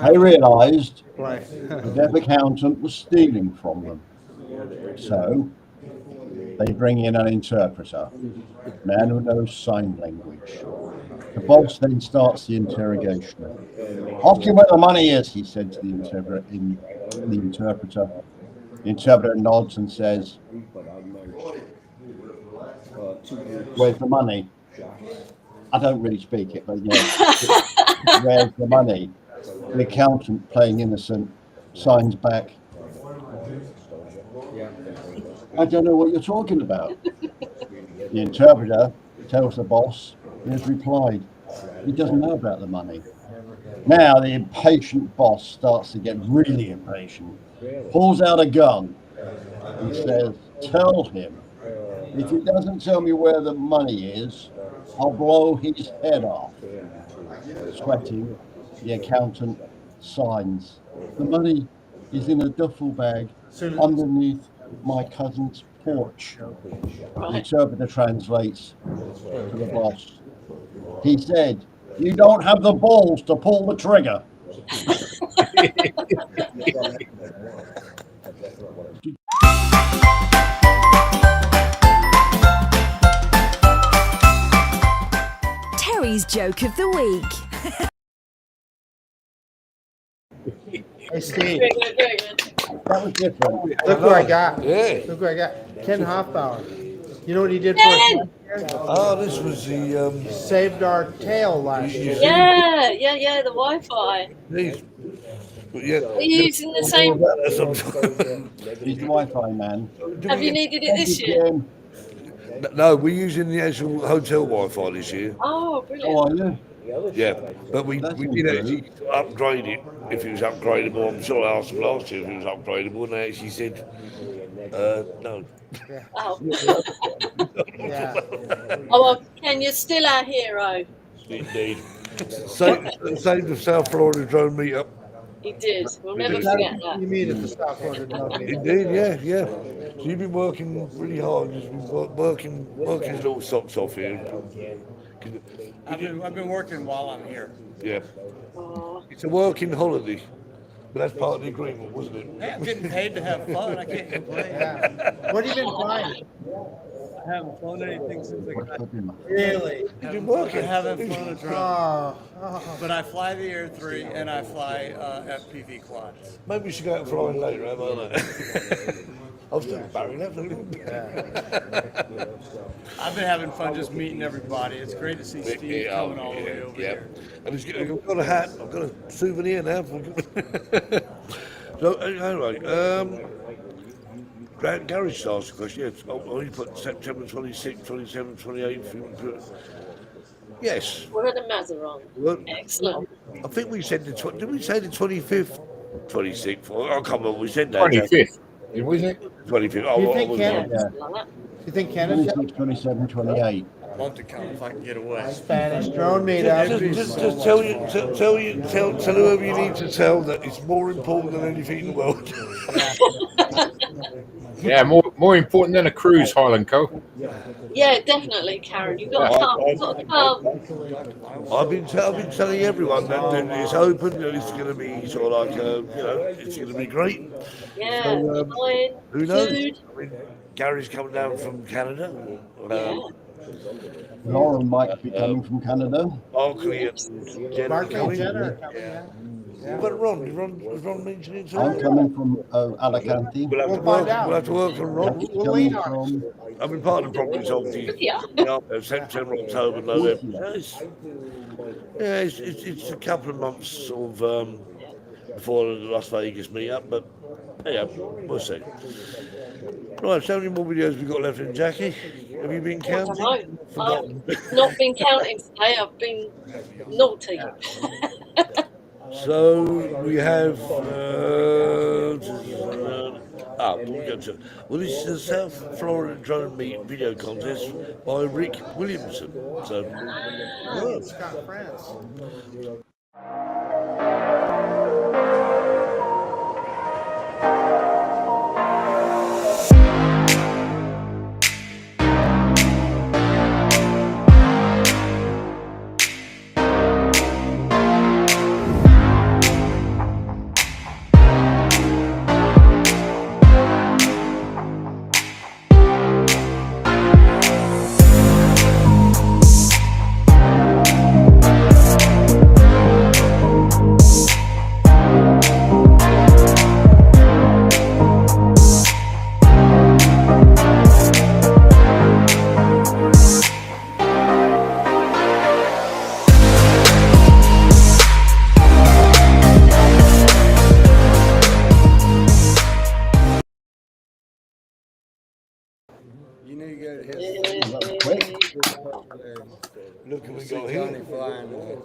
They realized the deaf accountant was stealing from them. So they bring in an interpreter, a man who knows sign language. The boss then starts the interrogation. Ask him where the money is, he said to the interpreter. The interpreter nods and says, where's the money? I don't really speak it, but yeah. Where's the money? The accountant, playing innocent, signs back, I don't know what you're talking about. The interpreter tells the boss, he has replied, he doesn't know about the money. Now the impatient boss starts to get really impatient, pulls out a gun and says, tell him, if he doesn't tell me where the money is, I'll blow his head off. Sweating, the accountant signs, the money is in a duffel bag underneath my cousin's porch. The interpreter translates to the boss. He said, you don't have the balls to pull the trigger. Terry's Joke of the Week. Hey, Steve. Very good, very good. That was different. Look what I got. Yeah. Look what I got. Ken Hoffbauer. You know what he did for us? Oh, this was the saved our tail last year. Yeah, the Wi-Fi. Yeah. Are you using the same? He's the Wi-Fi man. Have you needed it this year? No, we're using the actual hotel Wi-Fi this year. Oh, brilliant. Oh, are you? Yeah, but we did actually upgrade it if it was upgradable. I'm sure I asked them last year if it was upgradable, and they actually said no. Oh. Yeah. Oh, well, Ken, you're still our hero. Indeed. Save the South Florida drone meetup. He did. We'll never forget that. You mean at the South Florida drone meetup. Indeed, yeah. So you've been working really hard. You've been working his little socks off here. I've been working while I'm here. Yeah. It's a working holiday, but that's part of the agreement, wasn't it? Hey, I'm getting paid to have fun. I can't complain. Yeah. What have you been flying? I haven't flown anything since I got Really? You've been working. I haven't flown a drone. Oh. But I fly the Air 3 and I fly FPV quads. Maybe we should go out flying later, how about that? I was still barring that. I've been having fun just meeting everybody. It's great to see Steve coming all the way over here. And I've got a hat. I've got a souvenir now. So anyway, Gary asked a question. Yes, you put September 26th, 27th, 28th. Yes. We're at the Mazaron. Well, Excellent. I think we said did we say the 25th, 26th? I can't remember. We said that. 25th. Did we say? 25th. Do you think Canada? You think Canada? 27, 28. I'd love to come if I can get away. Spanish drone meetup. Just tell whoever you need to tell that it's more important than anything in the world. Yeah, more important than a cruise, Highland Co. Yeah, definitely, Karen. You've got to come. You've got to come. I've been telling everyone that it's open and it's going to be sort of like it's going to be great. Yeah, So, who knows? food. I mean, Gary's coming down from Canada. Lauren might be coming from Canada. Barkley and Jenna. Barkley and Jenna. But Ron mentioned it too? I'm coming from Alicante. We'll find out. We'll have to work on Ron. We'll lean on it. I mean, part of the problem is obviously September, October, November. It's a couple of months sort of before the Las Vegas meet-up, but yeah, we'll see. Right, so how many more videos have we got left in, Jackie? Have you been counting? I've not been counting today. I've been naughty. So we have. We'll go to. Well, this is the South Florida Drone Meet video contest by Rick Williamson. So, Scott France. Look what we got here.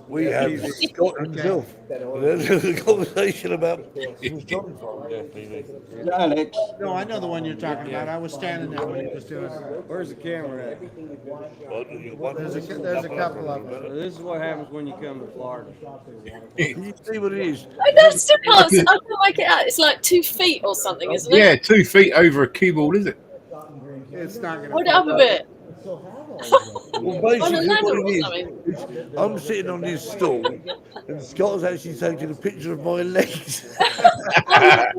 We have Scott himself. There's a conversation about John from the FPV. Alex. No, I know the one you're talking about. I was standing there when he was doing it. Where's the camera at? There's a couple of them. This is what happens when you come to Florida. Can you see what it is? I still can't. I can't make it out. It's like 2 feet or something, isn't it? Yeah, 2 feet over a keyboard, is it? It's not going to Hold it up a bit. Well, basically, what it is, I'm sitting on this stool, and Scott's actually taking a picture of my legs. I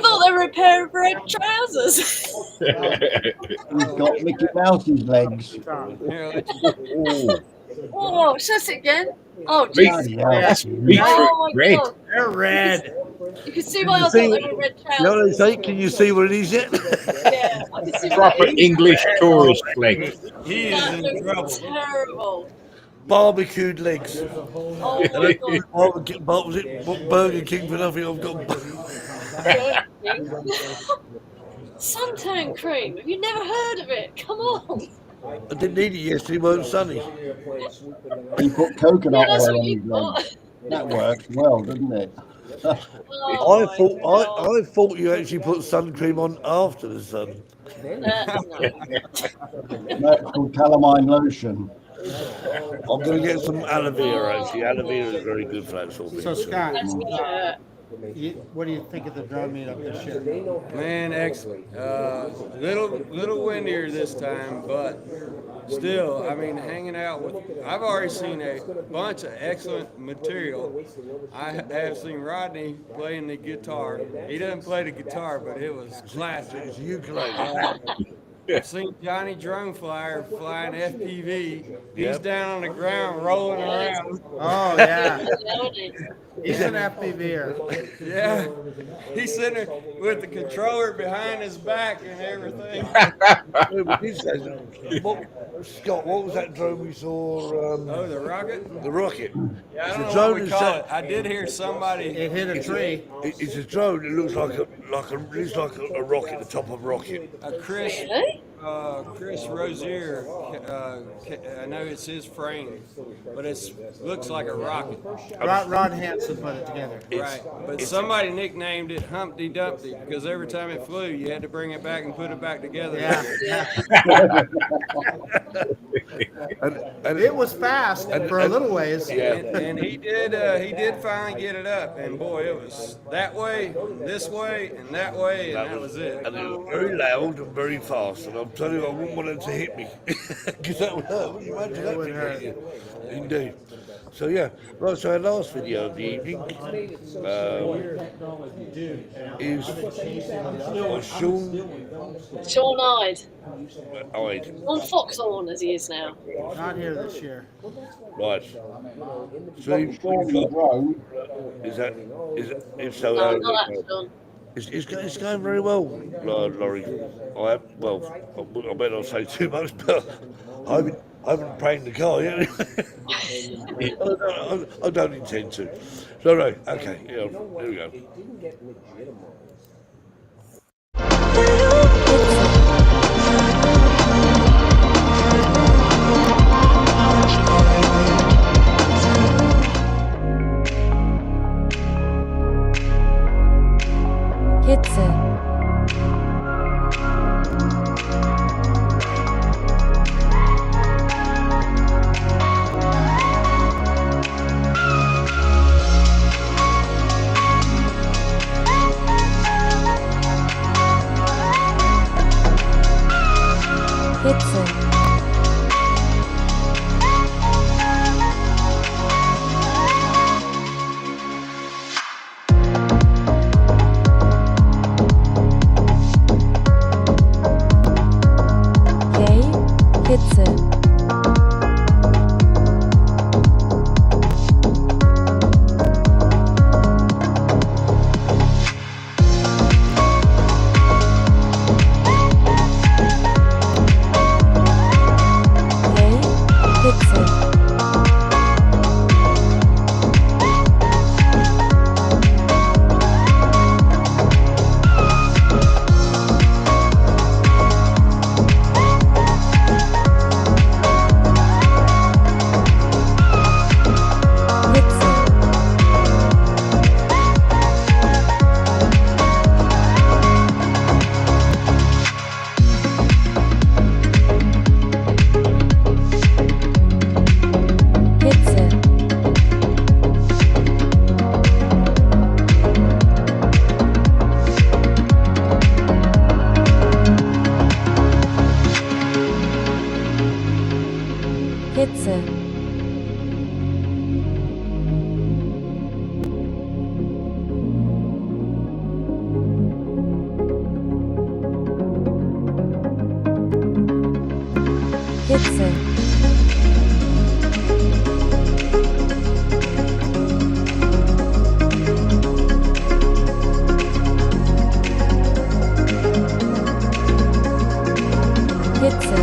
thought they were a pair of red trousers. He's got Mickey Mouse's legs. Oh, shut it again. Oh, Beat- Jesus. That's Oh, my red. God. They're red. You can see why I thought they were red You know what trousers. they say? Can you see what it is yet? Yeah, I can see what Proper it is. English tourist legs. He is That in looks trouble. terrible. Barbecued legs. Oh, my God. What was it? What Burger King for nothing? I've got. Suntan cream. Have you never heard of it? Come on. I didn't eat it yesterday. It weren't sunny. He put coconut Yeah, that's oil what on you his got. legs. That works well, doesn't it? Oh, I thought you actually put sun cream on after the sun. That's called calamine lotion. I'm going to get some aloe vera. Actually, aloe vera is very good for that sort of thing. So, Scott, That's good. what do you think of the drone meetup this year? Man, excellent. Little windier this time, but still, I mean, hanging out with. I've already seen a bunch of excellent material. I have seen Rodney playing the guitar. He doesn't play the guitar, but it was classic. It's ukulele. I've seen Johnny Drone Flyer flying FPV. He's Yep. down on the ground rolling around. Oh yeah, Yeah, he's an FPVer. Yeah, he's sitting there with the controller behind his back and everything. Scott, what was that drone we saw? Oh, the rocket? The rocket. Yeah, I It's don't a know drone what we that's call a- it. I did hear somebody. It hit a tree. It's a drone. It looks like a rocket, the top of a rocket. Chris Really? Chris Rozier, I know it's his frame, but it looks like a rocket. Rod Hansen put it together. Right, but somebody nicknamed it Humpty Dumpty because every time it flew, you had to bring it back and put it back together. Yeah. And It was fast for a little ways. And he did finally get it up, and boy, it was that way, this way, and that way, and that was it. And it was very loud and very fast. And I'm telling you, I wouldn't want them to hit me because that would hurt. Wouldn't you imagine that would hurt. Indeed. So yeah, right. So our last video of the evening is Shawn Ide. Ide. On Foxhorn as he is now. Not here this year. Right. So is that if so? No, not that Shawn. It's going very well, Laurie. I better not say too much, but I haven't pranked the car yet. I don't intend to. So right, okay, here we go. Hitze. Hitze. Yay, Hitze. Yay, Hitze. Hitze. Hitze. Hitze. Hitze. Hitze.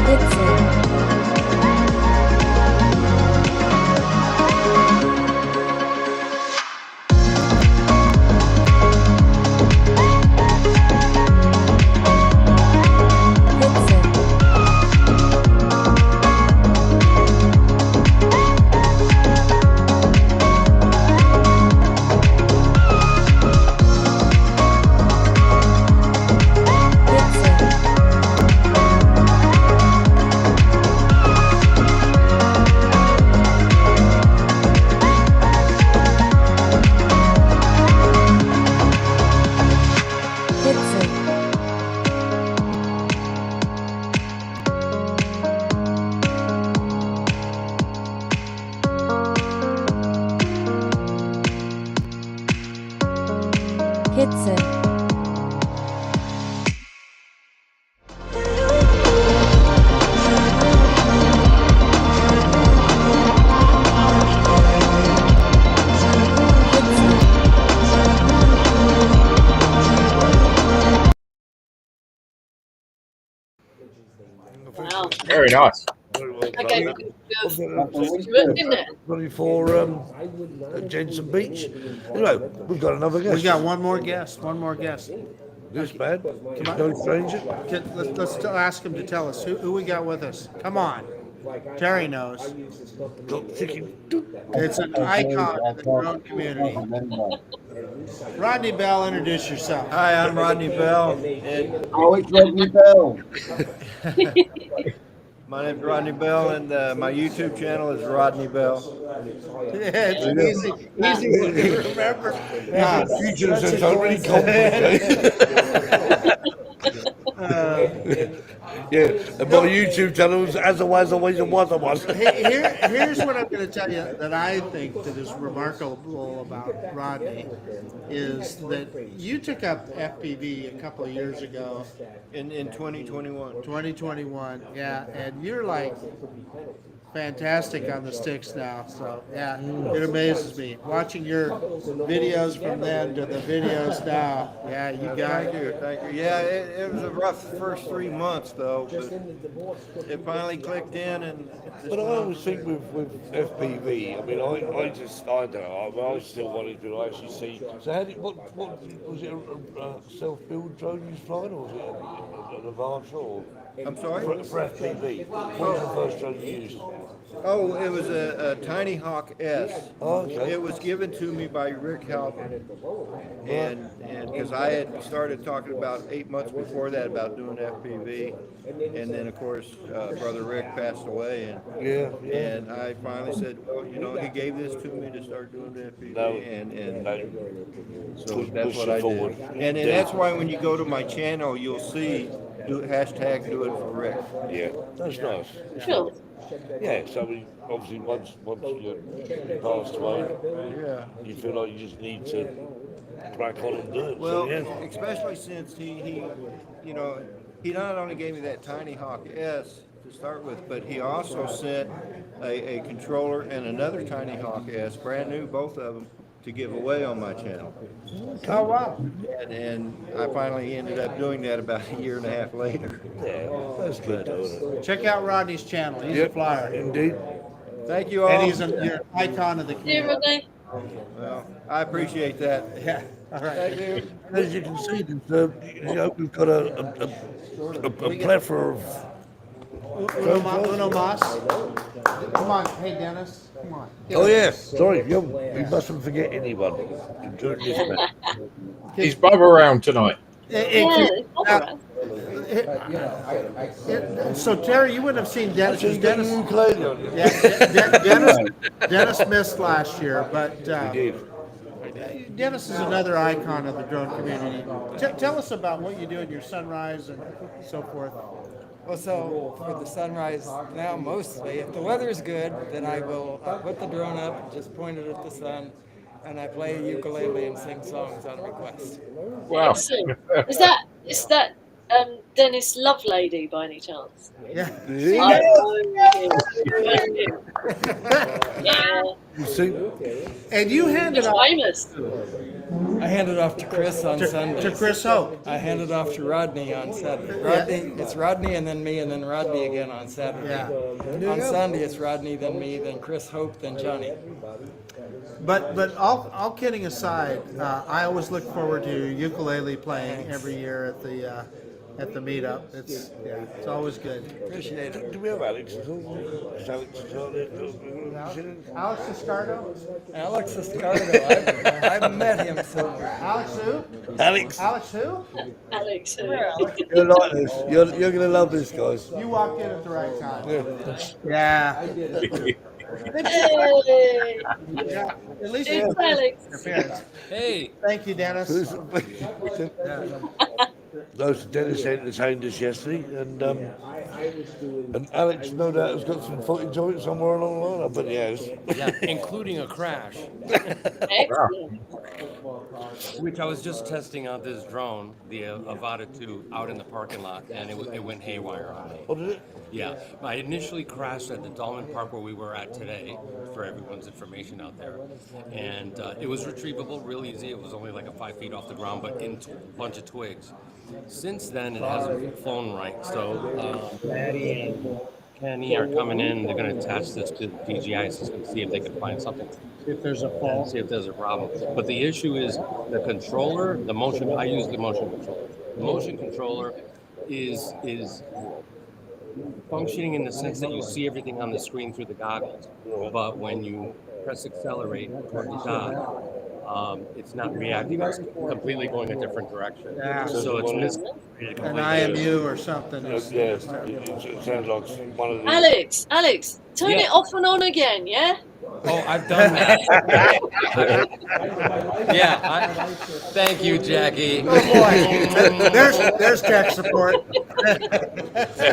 Hitze. Pizza. Wow. Very nice. Okay, isn't it? Ready for Jensen Beach. Anyway, we've got another guest. We got one more guest. One more guest. This man, Come on. no stranger. Let's ask him to tell us who we got with us. Come on. Terry knows. It's an icon of the drone community. Rodney Bell, introduce yourself. Hi, I'm Rodney Bell. And Oh, it's Rodney Bell. my name's Rodney Bell, and my YouTube channel is Rodney Bell. Yeah, it's easy to remember. Yeah, features are totally complicated. Yeah, and my YouTube channel is as always, always, and was. Here's what I'm going to tell you that I think that is remarkable about Rodney is that you took up FPV a couple of years ago. In 2021. 2021, yeah, and you're like fantastic on the sticks now. So yeah, it amazes me watching your videos from then to the videos now. Yeah, you got Thank you, thank you. Yeah, it was a rough first 3 months though, but it finally clicked in. And But I always think with FPV, I mean, I don't know, I still wanted to actually see. So how did, what was it a self-build drone you was flying, or was it an AVATA, or? I'm sorry? For FPV, what was the first drone you used? Oh, it was a Tiny Hawk S. Oh, okay. It was given to me by Rick Halpin, and because I had started talking about 8 months before that about doing FPV, and then of course Brother Rick passed away, and I finally said, well, you know, he gave this to me to start doing the FPV, and so that's what I did. And that's why when you go to my channel, you'll see do it for Rick. Yeah, that's nice. Sure. Yeah, so we, obviously once you passed away, you feel like you just need to crack on and do it. Well, so, yeah. especially since he, you know, he not only gave me that Tiny Hawk S to start with, but he also sent a controller and another Tiny Hawk S, brand new, both of them, to give away on my channel. Oh wow! And I finally ended up doing that about a year and a half later. Yeah, that's good. Check out Rodney's channel. He's a flyer. Indeed. Thank you all. And he's an icon of the community. Well, I appreciate that. Yeah. All right. Thank you. As you can see, you know, we've got a plethora of. Uno mas. Come on, hey Dennis. Come on. Oh yeah, sorry, we mustn't forget anyone during this match. He's both around tonight. So Terry, you wouldn't have seen Dennis. Dennis missed last year, but Dennis is another icon of the drone community. Tell us about what you do in your sunrise and so forth. Well, so for the sunrise now, mostly, if the weather's good, then I will put the drone up and just point it at the sun, and I play ukulele and sing songs on request. Wow. Is that Dennis Lovelady by any chance? Yeah. Yeah. You see? And you handed off. Famous. I handed off to Chris on Sunday. To Chris Hope. I handed off to Rodney on Saturday. Rodney, it's Rodney and then me and then Rodney again on Saturday. Yeah. On Sunday, it's Rodney, then me, then Chris Hope, then Johnny. But all kidding aside, I always look forward to ukulele playing every year at the meetup. It's always good. Appreciate it. Do we have Alex? Alex Escardo? Alex Escardo. I've met him somewhere. Alex who? Alex. Alex who? Alex. You're like this. You're gonna love this, guys. You walked in at the right time. Yeah. Hey. Yeah. At least It's Alex. your parents. Hey. Thank you, Dennis. Those Dennis entertained us yesterday, and Alex no doubt has got some footage of it somewhere along the line. But yes, including a crash. Excellent. Which I was just testing out this drone, the AVATA 2, out in the parking lot, and it went haywire on me. Oh, did it? Yeah. I initially crashed at the Dolman Park where we were at today, for everyone's information out there. And it was retrievable real easy. It was only like 5 feet off the ground, but in a bunch of twigs. Since then, it hasn't flown right. So Maddie and Kenny are coming in. They're going to attach this to the DJI system, see if they can find something. If there's a fault. See if there's a problem. But the issue is the controller, the motion. I use the motion controller. The motion controller is functioning in the sense that you see everything on the screen through the goggles. But when you press accelerate toward the dot, it's not reacting. It's completely going a different direction. Yeah. So it's missing. An IMU or something. Yes, it sounds like one of the. Alex, turn it off and on again, yeah? Oh, I've done that. Thank you, Jackie. Oh boy, there's tech support.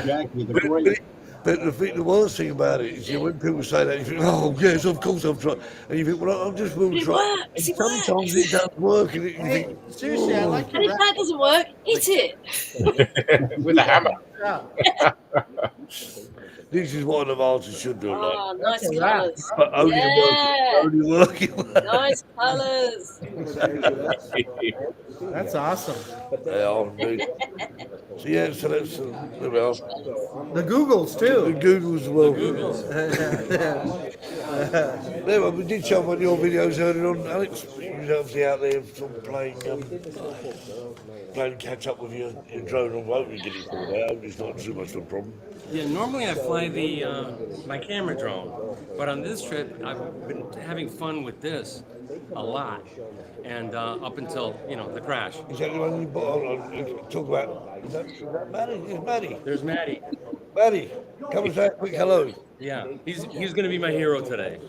Jackie, the great. But the worst thing about it is when people say that, you think, oh, yes, of course I'm trying. And you think, well, I just will try. And sometimes it doesn't work. And you think, Seriously, I like And if that doesn't work, hit it. With a hammer. Yeah. This is what an artist should do. Oh, Like. nice colours. But only working. Nice colours. That's awesome. They are indeed. So yeah, so that's there we are. The Googles too. The Googles as well. Anyway, we did show one of your videos earlier on, Alex. You was obviously out there sort of playing catch up with your drone and won't we get it sorted out? It's not too much of a problem. Yeah, normally I fly my camera drone, but on this trip I've been having fun with this a lot, and up until the crash. Is that the one you talk about? Is that Maddie? It's Maddie. There's Maddie. Maddie, come and say a quick hello. Yeah, he's going to be my hero today.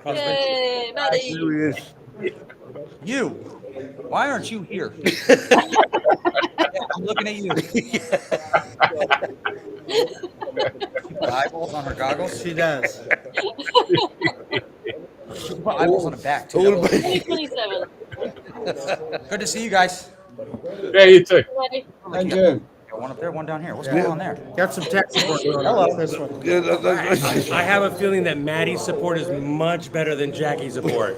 Yay, Maddie. Here he is. You, why aren't you here? I'm looking at you. Eyeballs on her goggles? She does. She put eyeballs on her back, too. 2027. Good to see you guys. Yeah, you too. Ready? Thank you. Got one up there, one down here. What's going on there? Got some tech support going on. Hello. This one. I have a feeling that Maddie's support is much better than Jackie's support.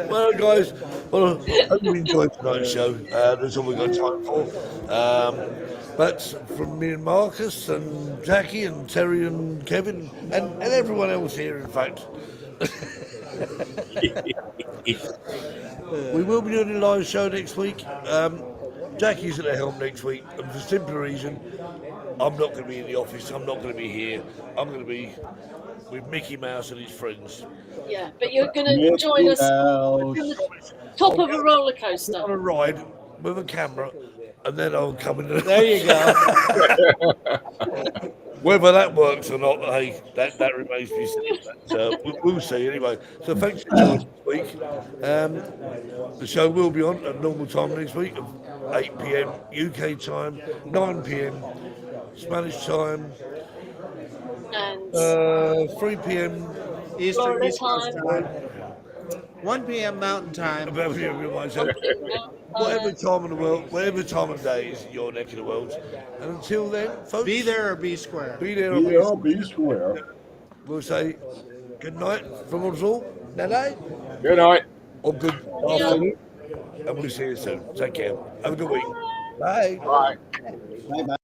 Well, guys, I hope you enjoyed tonight's show. That's all we've got time for. But from me and Marcus and Jackie and Terry and Kevin and everyone else here, in fact. We will be doing a live show next week. Jackie's at the helm next week, and for the simple reason, I'm not going to be in the office. I'm not going to be here. I'm going to be with Mickey Mouse and his friends. Yeah, but you're going to join us from the top of a roller coaster. On a ride with a camera, and then I'll come in. There you go. Whether that works or not, hey, that remains to be seen. But, we'll see anyway. So thanks for joining this week. The show will be on at normal time next week, 8 p.m. UK time, 9 p.m. Spanish time, And 3 p.m. Eastern Florida East Coast time. 1 p.m. Mountain Time. Whatever time of the world, whatever time of day is your neck of the world. And until then, folks, Be there or be square. be there or Be square. We'll say good night from us all. Night. Good night. Or good afternoon. And we'll see you soon. Take care. Have a good week. Bye. Bye. Bye-bye.